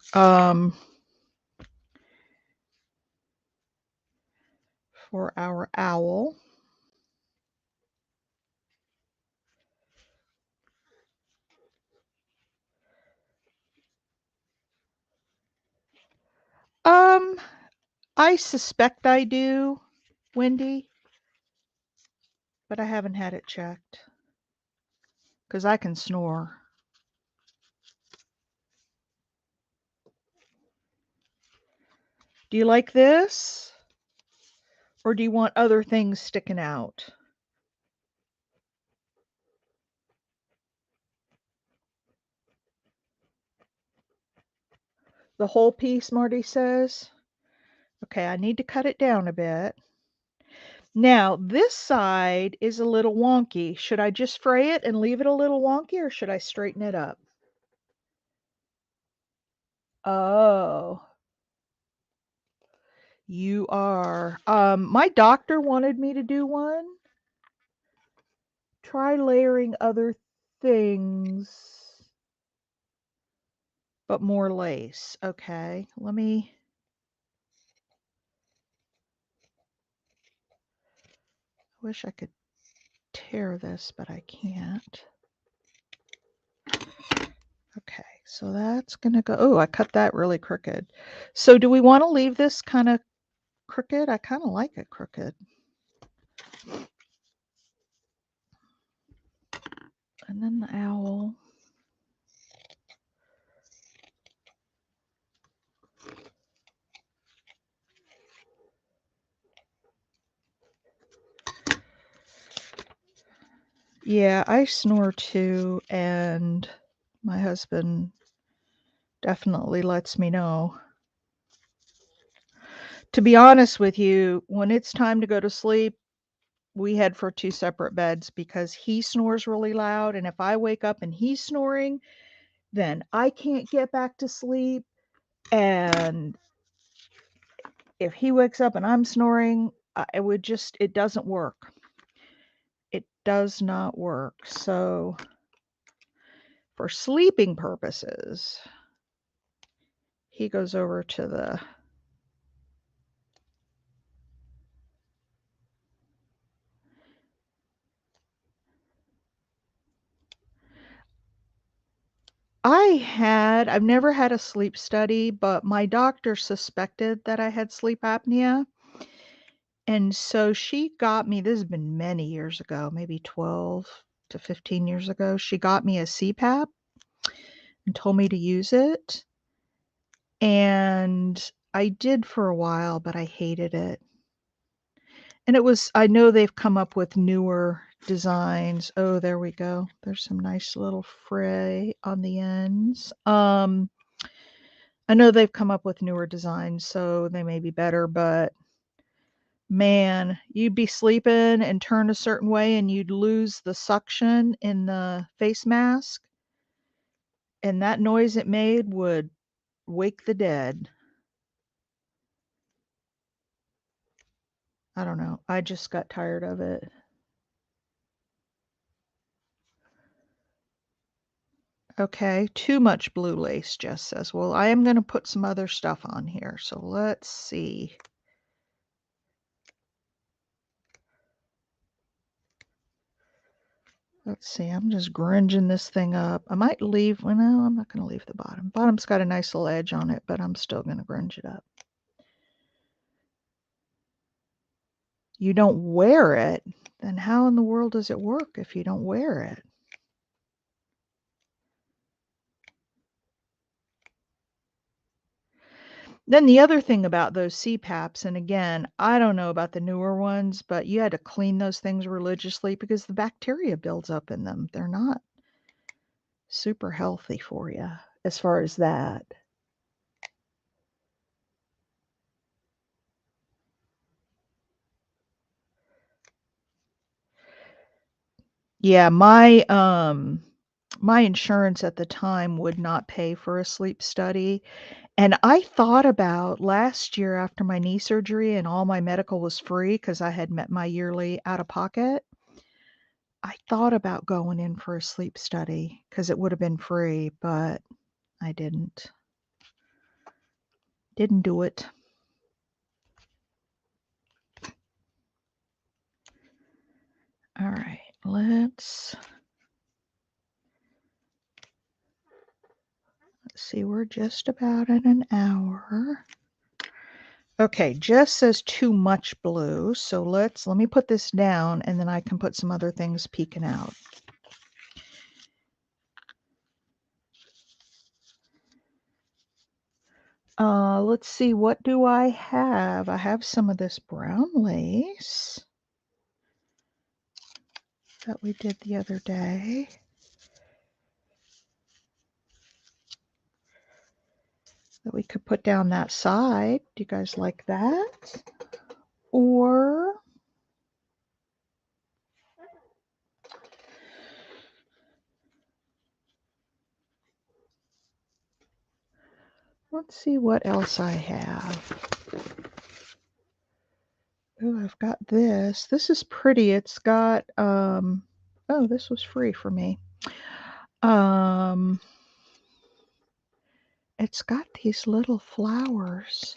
For our owl. Um, I suspect I do, Wendy, but I haven't had it checked because I can snore. Do you like this? Or do you want other things sticking out? The whole piece, Marty says. Okay, I need to cut it down a bit. Now, this side is a little wonky. Should I just fray it and leave it a little wonky, or should I straighten it up? Oh, you are. My doctor wanted me to do one. Try layering other things, but more lace. Okay, let me. I wish I could tear this, but I can't. Okay, so that's gonna go. Oh, I cut that really crooked. So do we want to leave this kind of crooked? I kind of like it crooked. And then the owl. Yeah, I snore too, and my husband definitely lets me know. To be honest with you, when it's time to go to sleep, we head for two separate beds because he snores really loud. And if I wake up and he's snoring, then I can't get back to sleep. And if he wakes up and I'm snoring, it doesn't work. It does not work. So, for sleeping purposes, he goes over to the. I've never had a sleep study, but my doctor suspected that I had sleep apnea. And so she got me, this has been many years ago, maybe 12 to 15 years ago. She got me a CPAP and told me to use it. And I did for a while, but I hated it. And I know they've come up with newer designs. Oh, there we go. There's some nice little fray on the ends. I know they've come up with newer designs, so they may be better, but man, you'd be sleeping and turn a certain way and you'd lose the suction in the face mask, and that noise it made would wake the dead. I don't know. I just got tired of it. Okay, too much blue lace, Jess says. Well, I am going to put some other stuff on here. So let's see. Let's see. I'm just grunging this thing up. I might leave. Well, no, I'm not going to leave the bottom. Bottom's got a nice little edge on it, but I'm still going to grunge it up. You don't wear it, then how in the world does it work if you don't wear it? Then the other thing about those CPAPs, and again, I don't know about the newer ones, but you had to clean those things religiously because the bacteria builds up in them. They're not super healthy for you as far as that. Yeah, my insurance at the time would not pay for a sleep study. And I thought about last year after my knee surgery and all my medical was free because I had met my yearly out of pocket. I thought about going in for a sleep study because it would have been free, but I didn't. Didn't do it. All right, let's see. We're just about at an hour. Okay, Jess says too much blue, so let me put this down and then I can put some other things peeking out. Let's see, what do I have? I have some of this brown lace that we did the other day. That we could put down that side. Do you guys like that? Or let's see what else I have. Oh, I've got this. This is pretty. It's got oh, this was free for me. It's got these little flowers.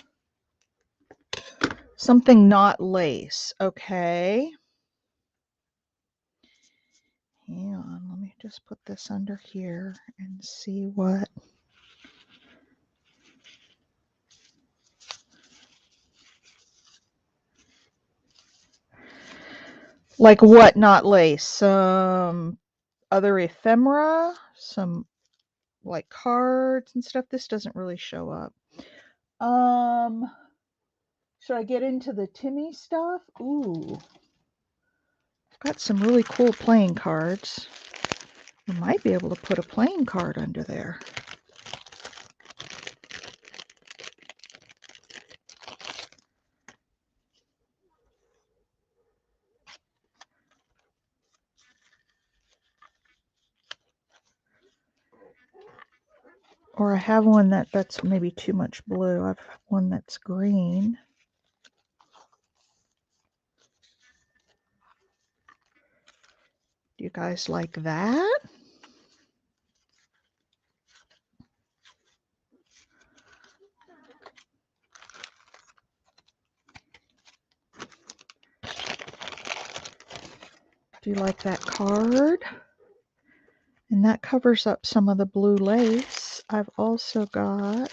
Something not lace, okay? Hang on, let me just put this under here and see what. Like what not lace? Some other ephemera, some like cards and stuff. This doesn't really show up. Should I get into the Timmy stuff? Ooh. I've got some really cool playing cards. I might be able to put a playing card under there. Or I have one that's maybe too much blue. I have one that's green. Do you guys like that? Do you like that card? And that covers up some of the blue lace. I've also got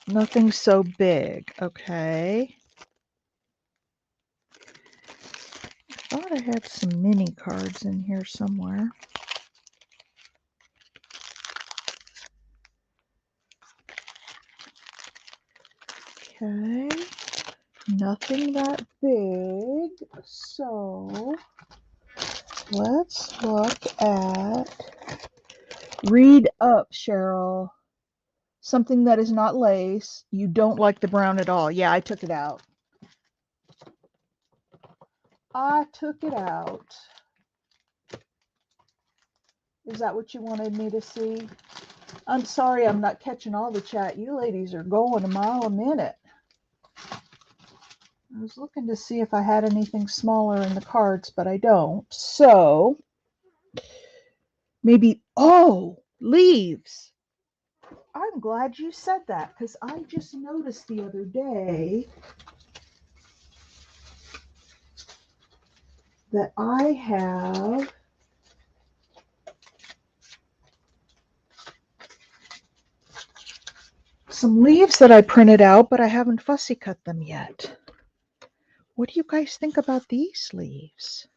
nothing so big, okay? I thought I had some mini cards in here somewhere. Okay, nothing that big. So let's look at, read up, Cheryl. Something that is not lace. You don't like the brown at all. Yeah, I took it out. I took it out. Is that what you wanted me to see? I'm sorry I'm not catching all the chat. You ladies are going a mile a minute. I was looking to see if I had anything smaller in the cards, but I don't. So maybe, oh, leaves. I'm glad you said that because I just noticed the other day that I have some leaves that I printed out, but I haven't fussy cut them yet. What do you guys think about these leaves?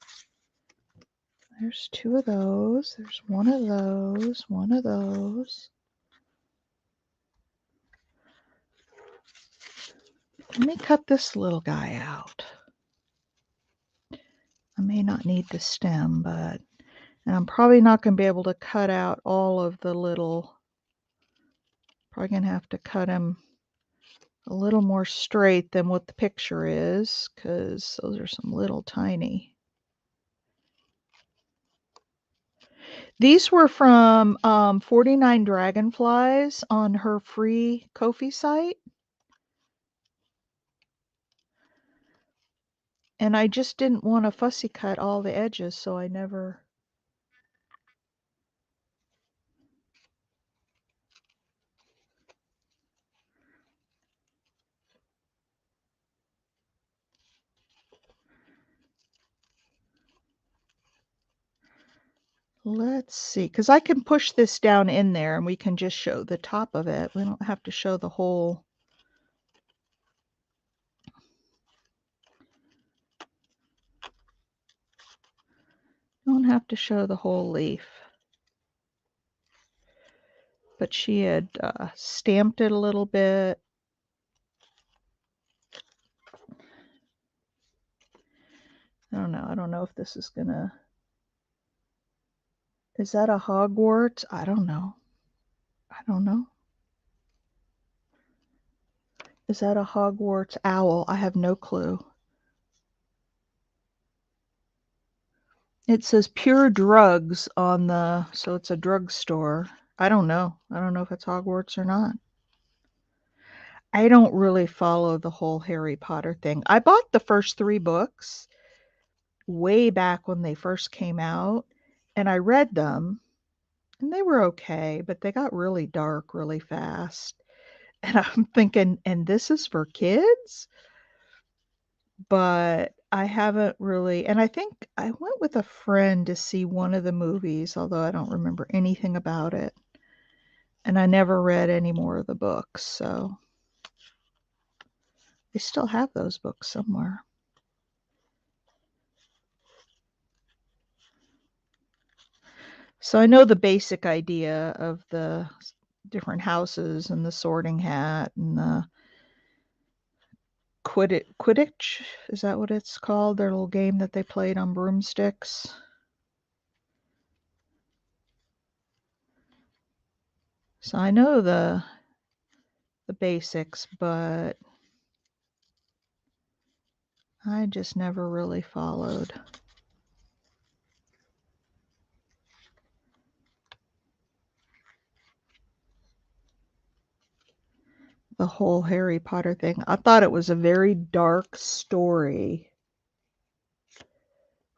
There's two of those. There's one of those, one of those. Let me cut this little guy out. I may not need the stem, and I'm probably not going to be able to cut out all of the little, probably going to have to cut him a little more straight than what the picture is, because those are some little tiny. These were from 49 Dragonflies on her free Ko-fi site. And I just didn't want to fussy cut all the edges, so I never... Let's see, because I can push this down in there and we can just show the top of it. We don't have to show the whole... Don't have to show the whole leaf. But she had stamped it a little bit. I don't know. I don't know if this is gonna... Is that a Hogwarts? I don't know. I don't know. Is that a Hogwarts owl? I have no clue. It says pure drugs on the... So it's a drugstore. I don't know. I don't know if it's Hogwarts or not. I don't really follow the whole Harry Potter thing. I bought the first 3 books way back when they first came out, and I read them, and they were okay, but they got really dark really fast. And I'm thinking, and this is for kids? But I haven't really, and I think I went with a friend to see one of the movies, although I don't remember anything about it. And I never read any more of the books, so I still have those books somewhere. So I know the basic idea of the different houses and the sorting hat and the Quidditch. Is that what it's called? Their little game that they played on broomsticks. So I know the basics, but I just never really followed. The whole Harry Potter thing. I thought it was a very dark story.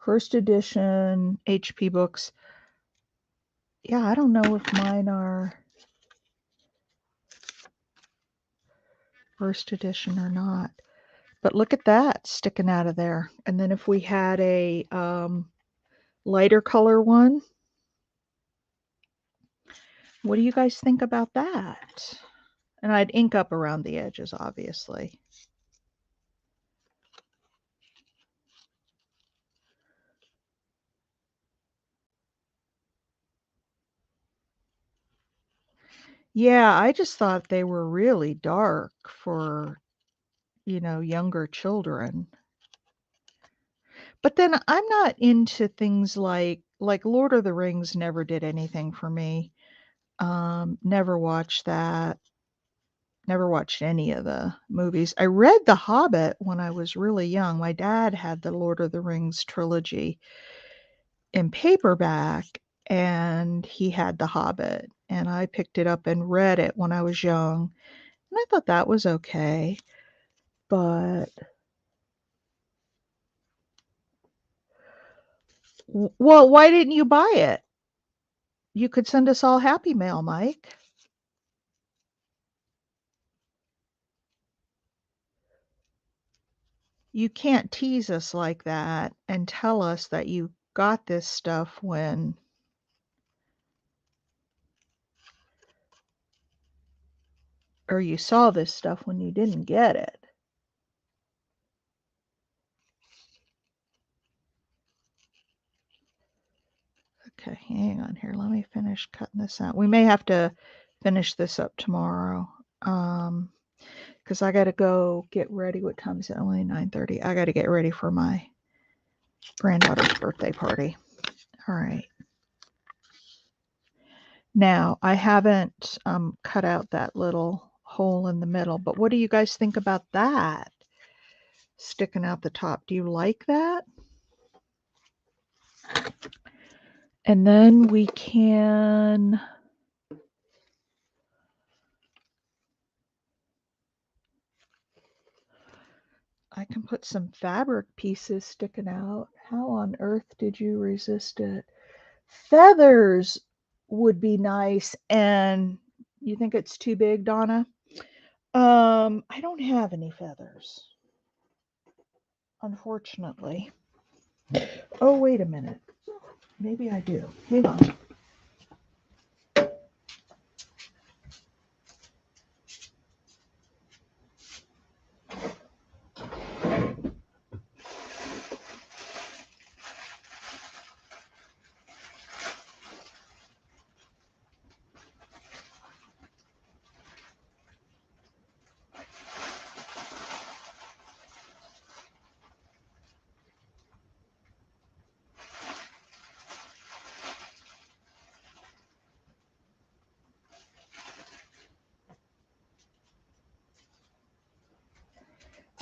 First edition HP books. Yeah, I don't know if mine are first edition or not. But look at that sticking out of there. And then if we had a lighter color one, what do you guys think about that? And I'd ink up around the edges, obviously. Yeah, I just thought they were really dark for, younger children. But then I'm not into things like Lord of the Rings never did anything for me. Never watched that. Never watched any of the movies. I read The Hobbit when I was really young. My dad had the Lord of the Rings trilogy in paperback, and he had The Hobbit, and I picked it up and read it when I was young, and I thought that was okay. But well, why didn't you buy it? You could send us all happy mail, Mike. You can't tease us like that and tell us that you got this stuff when or you saw this stuff when you didn't get it. Okay, hang on here. Let me finish cutting this out. We may have to finish this up tomorrow. Because because I got to go get ready. What time is it? Only 9:30. I got to get ready for my granddaughter's birthday party. All right. Now, I haven't cut out that little hole in the middle, but what do you guys think about that? Sticking out the top. Do you like that? And then we can... I can put some fabric pieces sticking out. How on earth did you resist it? Feathers would be nice. And you think it's too big, Donna? I don't have any feathers, unfortunately. Oh, wait a minute. Maybe I do. Hang on.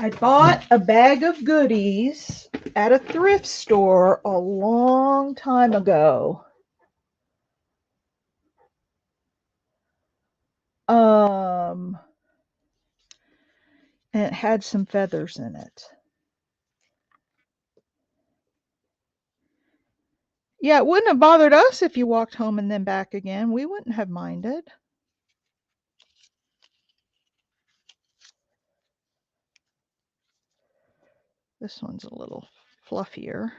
I bought a bag of goodies at a thrift store a long time ago. And it had some feathers in it. Yeah, it wouldn't have bothered us if you walked home and then back again. We wouldn't have minded. This one's a little fluffier.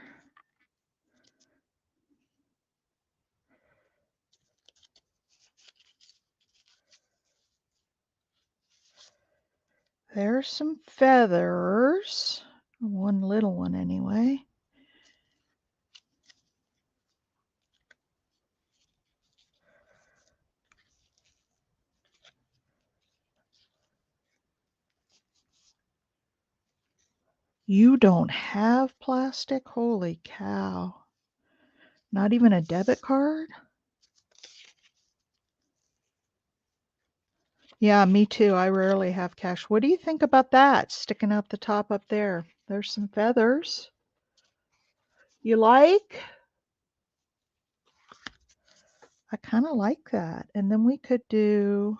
There's some feathers. One little one anyway. You don't have plastic? Holy cow. Not even a debit card? Yeah, me too. I rarely have cash. What do you think about that? Sticking out the top up there. There's some feathers. You like? I kind of like that. And then we could do...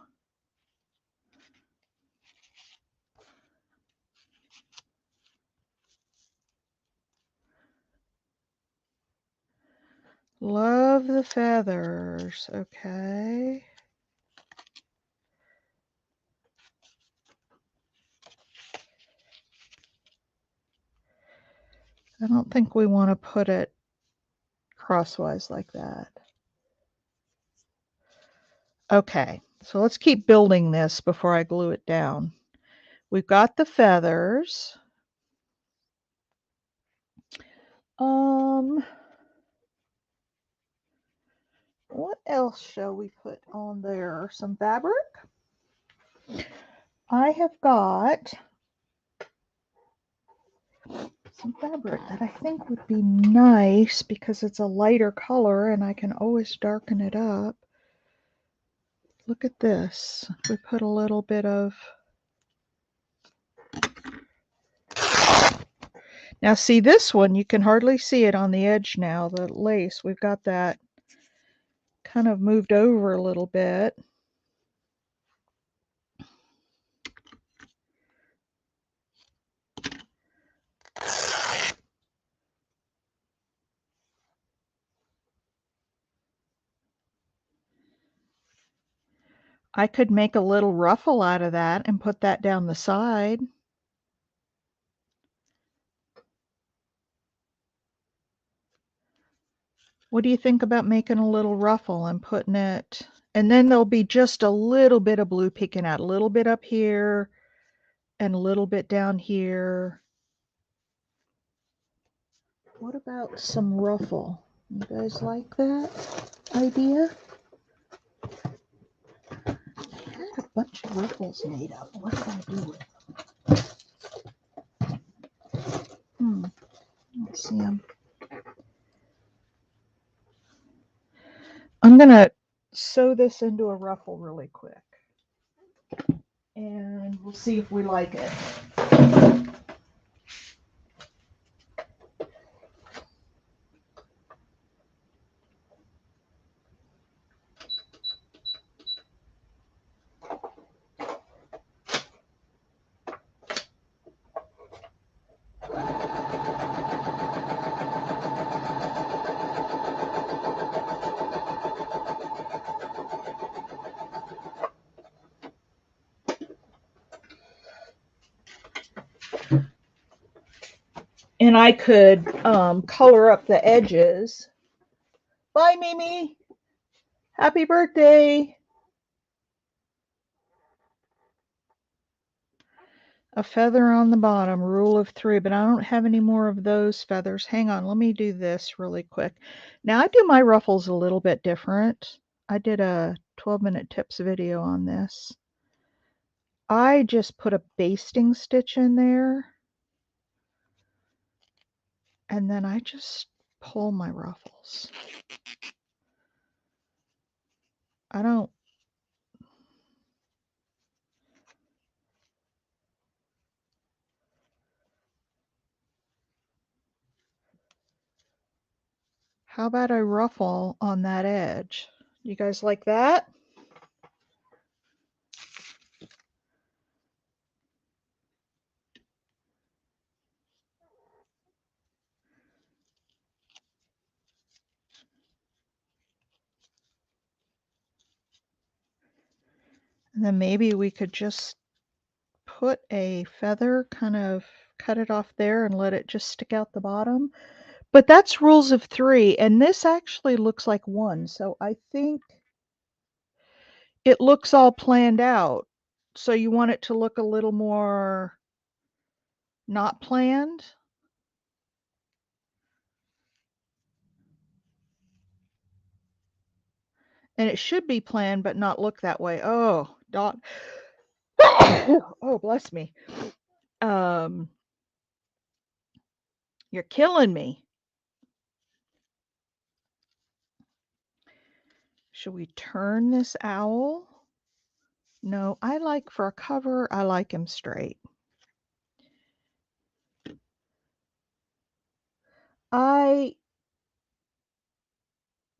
Love the feathers. Okay. I don't think we want to put it crosswise like that. Okay, so let's keep building this before I glue it down. We've got the feathers. What else shall we put on there? Some fabric? I have got some fabric that I think would be nice because it's a lighter color and I can always darken it up. Look at this. We put a little bit of... Now see this one, you can hardly see it on the edge now, the lace. We've got that kind of moved over a little bit. I could make a little ruffle out of that and put that down the side. What do you think about making a little ruffle and putting it, and then there'll be just a little bit of blue peeking out, a little bit up here and a little bit down here. What about some ruffle? You guys like that idea? I had a bunch of ruffles made up. What did I do with them? see them. I'm going to sew this into a ruffle really quick. And we'll see if we like it. And I could color up the edges. Bye, Mimi. Happy birthday. A feather on the bottom, rule of 3, but I don't have any more of those feathers. Hang on, let me do this really quick. Now, I do my ruffles a little bit different. I did a 12-minute tips video on this. I just put a basting stitch in there. And then I just pull my ruffles. I don't. How about I ruffle on that edge? You guys like that? And then maybe we could just put a feather, kind of cut it off there and let it just stick out the bottom. But that's rules of 3, and this actually looks like 1, so I think it looks all planned out. So you want it to look a little more not planned? And it should be planned, but not look that way. Oh, dog. Oh, bless me. You're killing me. Should we turn this owl? No, I like for a cover, I like him straight. I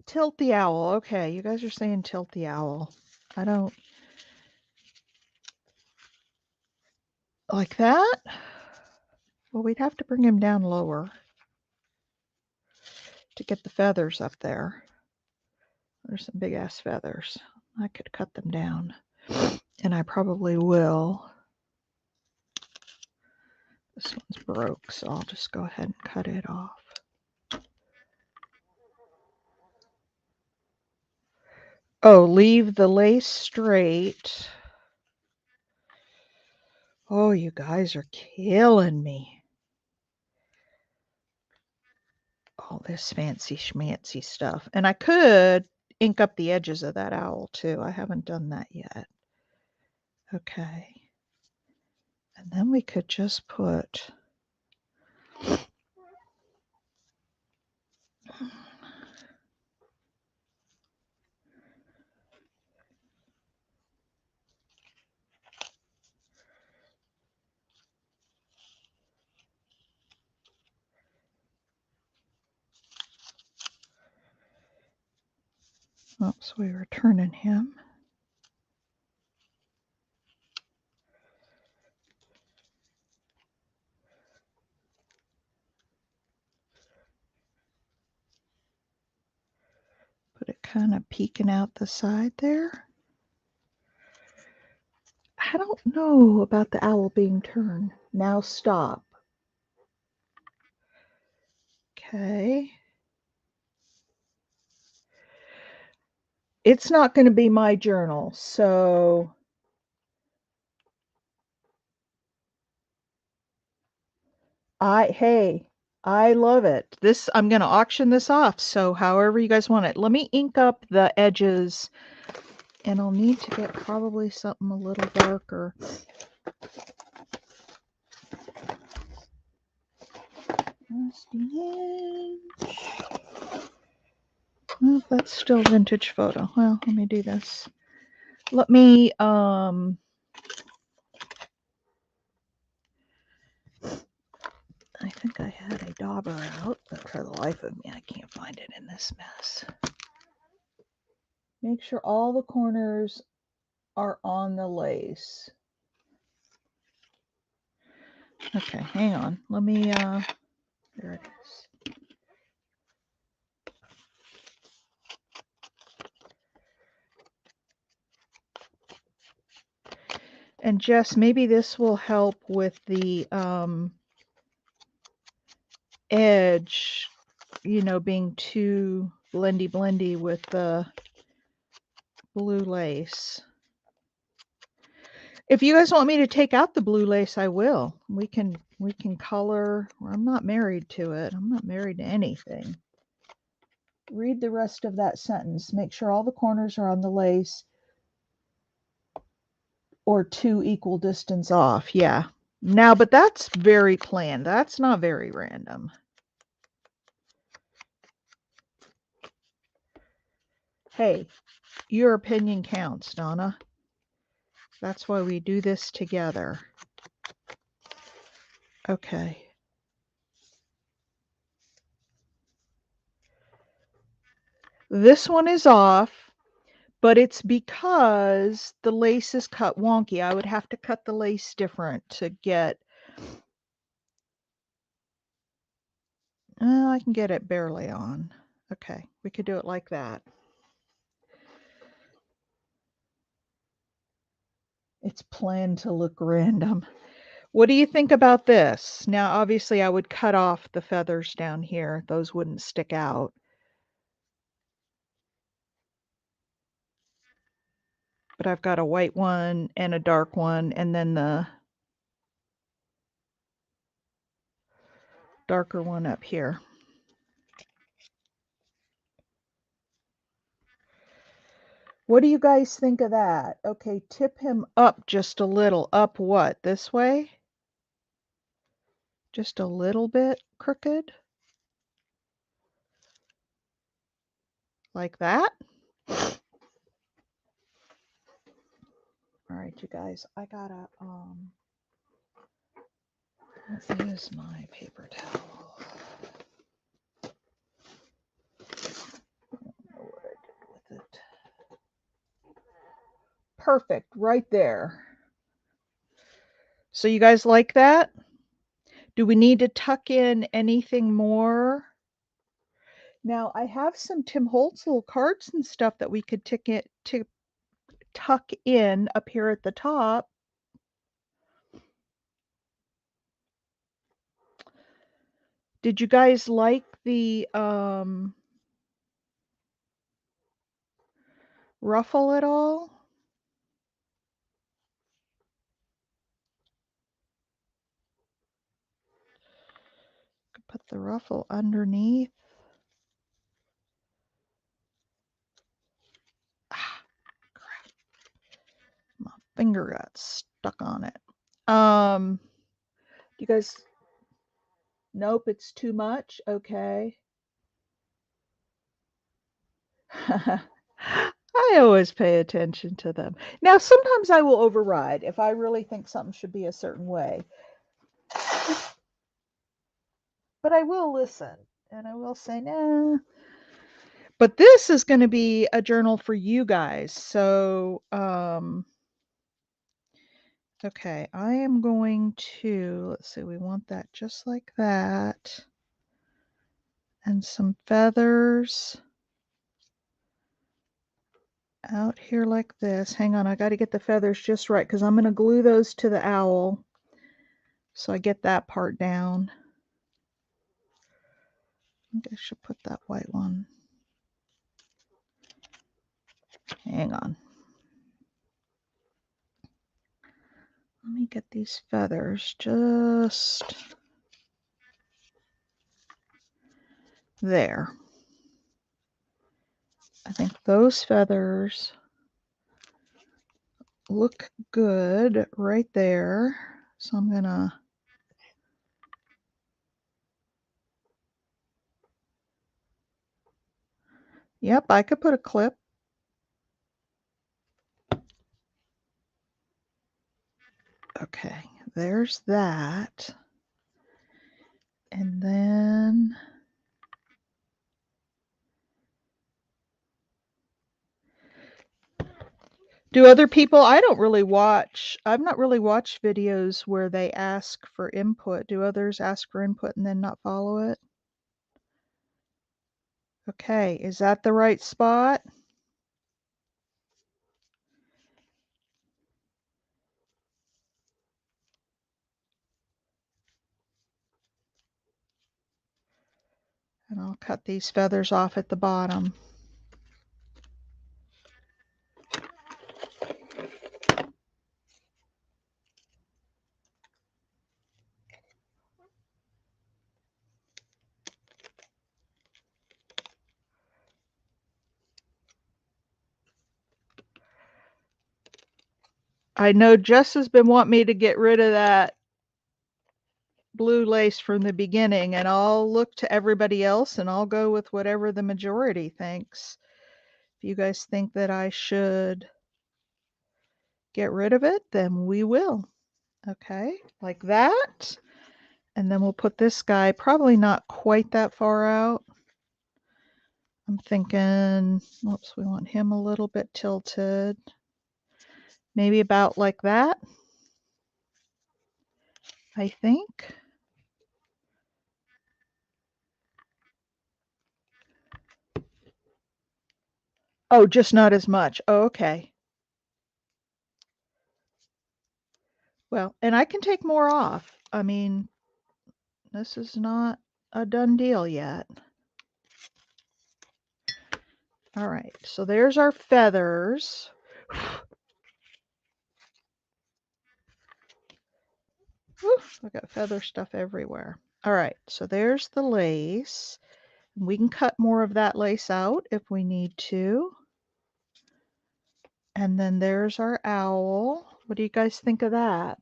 tilt the owl. Okay, you guys are saying tilt the owl. I don't like that. Well, we'd have to bring him down lower to get the feathers up there. There's some big ass feathers. I could cut them down, and I probably will. This one's broke, so I'll just go ahead and cut it off. Oh, leave the lace straight. Oh, you guys are killing me. All this fancy schmancy stuff. And I could ink up the edges of that owl too. I haven't done that yet. Okay. And then we could just put oops, we were turning him. Put it kind of peeking out the side there. I don't know about the owl being turned. Now stop. Okay. It's not going to be my journal, so hey, I love it. This, I'm going to auction this off, so however you guys want it. Let me ink up the edges, and I'll need to get probably something a little darker. Oh, that's still vintage photo. Well, let me do this. Let me, I think I had a dauber out, but for the life of me, I can't find it in this mess. Make sure all the corners are on the lace. Okay, hang on. Let me, there it is. And Jess, maybe this will help with the edge, you know, being too blendy with the blue lace. If you guys want me to take out the blue lace, I will. We can color. I'm not married to it. I'm not married to anything. Read the rest of that sentence. Make sure all the corners are on the lace or 2 equal distance off. Yeah. Now, but that's very planned. That's not very random. Hey, your opinion counts, Donna. That's why we do this together. Okay. This one is off, but it's because the lace is cut wonky. I would have to cut the lace different to get, I can get it barely on. Okay, we could do it like that. It's planned to look random. What do you think about this? Now, obviously, I would cut off the feathers down here. Those wouldn't stick out. But I've got a white one and a dark one, and then the darker one up here. What do you guys think of that? Okay, tip him up just a little. Up what? This way? Just a little bit crooked? Like that? All right, you guys, I gotta, let's use my paper towel. I don't know what I did with it. Perfect, right there. So you guys like that? Do we need to tuck in anything more? Now, I have some Tim Holtz little cards and stuff that we could tuck in up here at the top. Did you guys like the ruffle at all? Put the ruffle underneath. Ah, crap. My finger got stuck on it. You guys, nope, it's too much. Okay. I always pay attention to them. Now, sometimes I will override if I really think something should be a certain way. But I will listen and I will say, nah. But this is going to be a journal for you guys. So, okay, I am going to, let's see, we want that just like that. And some feathers out here like this. Hang on, I got to get the feathers just right because I'm going to glue those to the owl. So I get that part down. I think I should put that white one. Hang on. Let me get these feathers just there. I think those feathers look good right there. So I'm gonna Yep, I could put a clip. Okay, there's that. And then do other people, I've not really watched videos where they ask for input. Do others ask for input and then not follow it? Okay, is that the right spot? And I'll cut these feathers off at the bottom. I know Jess has been wanting me to get rid of that blue lace from the beginning, and I'll look to everybody else and I'll go with whatever the majority thinks. If you guys think that I should get rid of it, then we will. Okay, like that. And then we'll put this guy probably not quite that far out. I'm thinking, oops, we want him a little bit tilted. Maybe about like that, I think. Oh, just not as much. Oh, okay. Well, and I can take more off. I mean, this is not a done deal yet. All right, so there's our feathers. Whew, I got feather stuff everywhere. All right, so there's the lace. We can cut more of that lace out if we need to. And then there's our owl. What do you guys think of that?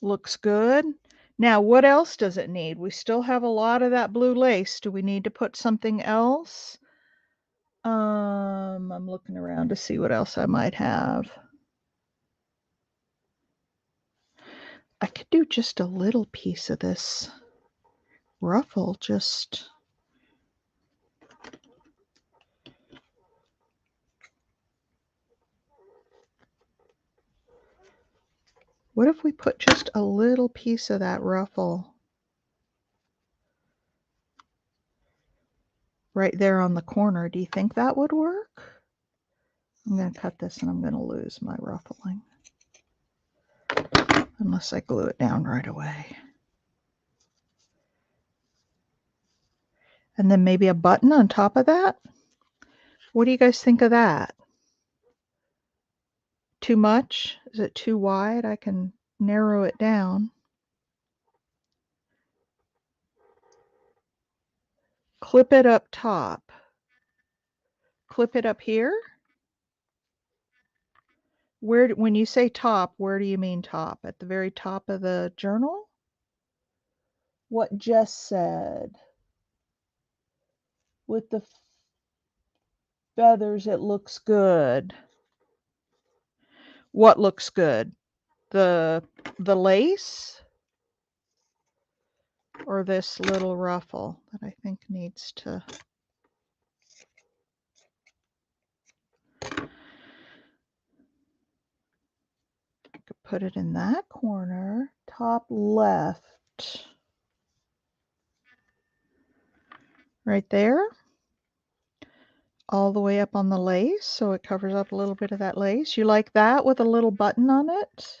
Looks good. Now, what else does it need? We still have a lot of that blue lace. Do we need to put something else? I'm looking around to see what else I might have. I could do just a little piece of this ruffle, just what if we put just a little piece of that ruffle right there on the corner? Do you think that would work? I'm going to cut this and I'm going to lose my ruffling unless I glue it down right away. And then maybe a button on top of that. What do you guys think of that? Too much? Is it too wide? I can narrow it down. Clip it up top. Clip it up here. Where, when you say top, where do you mean top? At the very top of the journal? What Jess said. With the feathers, it looks good. What looks good? The lace or this little ruffle that I think needs to. I could put it in that corner, top left. Right there. All the way up on the lace, so it covers up a little bit of that lace. You like that with a little button on it?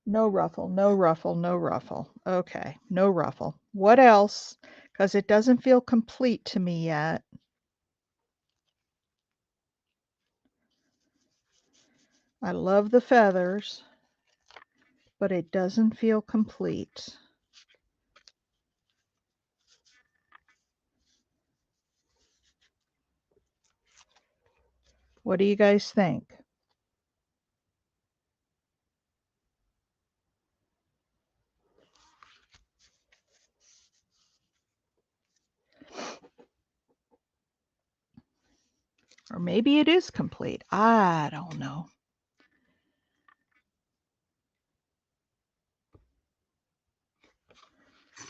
No ruffle, no ruffle, no ruffle. Okay, no ruffle. What else? Because it doesn't feel complete to me yet. I love the feathers, but it doesn't feel complete. What do you guys think? Or maybe it is complete. I don't know.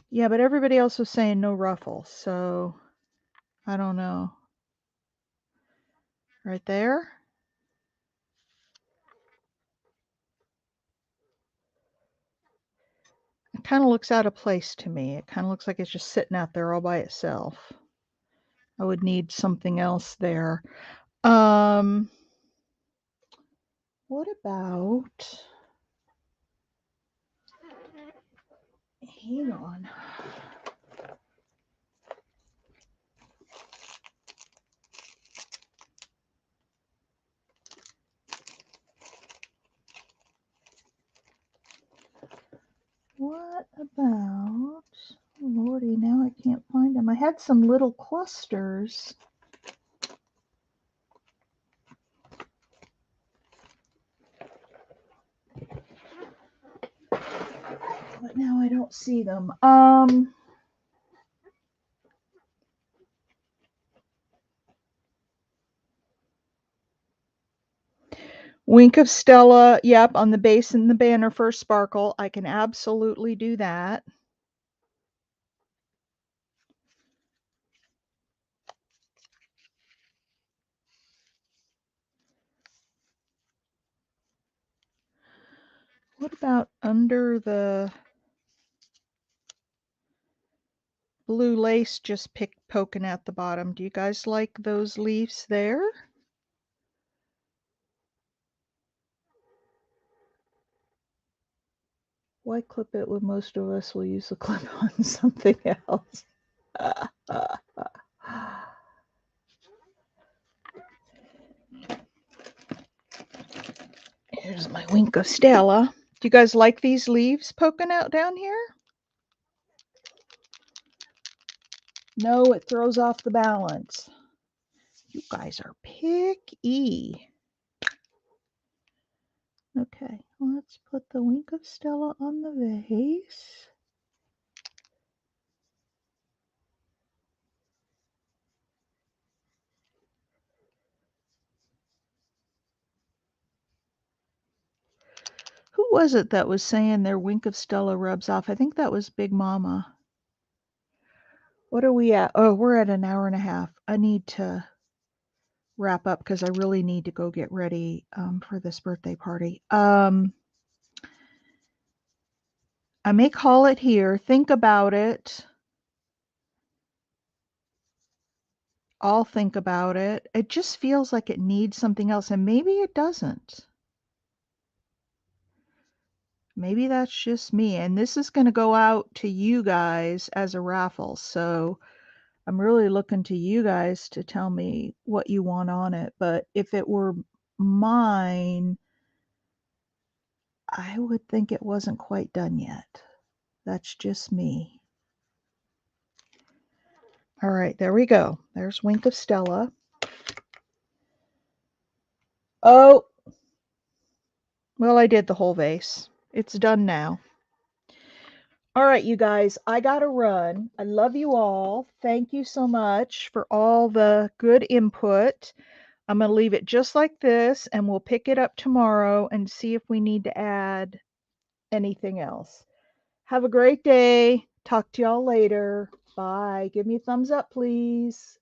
Yeah, but everybody else was saying no ruffles, so I don't know. Right there? It kind of looks out of place to me. It kind of looks like it's just sitting out there all by itself. I would need something else there. What about, hang on. What about, oh Lordy, now I can't find them. I had some little clusters. But now I don't see them. Wink of Stella, yep, on the base and the banner for sparkle. I can absolutely do that. What about under the blue lace just poking at the bottom? Do you guys like those leaves there? Why clip it when most of us will use the clip on something else? Here's my Wink of Stella. Do you guys like these leaves poking out down here? No, it throws off the balance. You guys are picky. Okay, let's put the Wink of Stella on the vase. Who was it that was saying their Wink of Stella rubs off? I think that was Big Mama. What are we at? Oh, we're at an hour and a half. I need to wrap up because I really need to go get ready for this birthday party. I may call it here. Think about it. I'll think about it. It just feels like it needs something else, and maybe it doesn't. Maybe that's just me. And this is going to go out to you guys as a raffle. So I'm really looking to you guys to tell me what you want on it. But if it were mine, I would think it wasn't quite done yet. That's just me. All right, there we go. There's Wink of Stella. Oh, well, I did the whole vase. It's done now. All right, you guys, I got to run. I love you all. Thank you so much for all the good input. I'm going to leave it just like this, and we'll pick it up tomorrow and see if we need to add anything else. Have a great day. Talk to y'all later. Bye. Give me a thumbs up, please.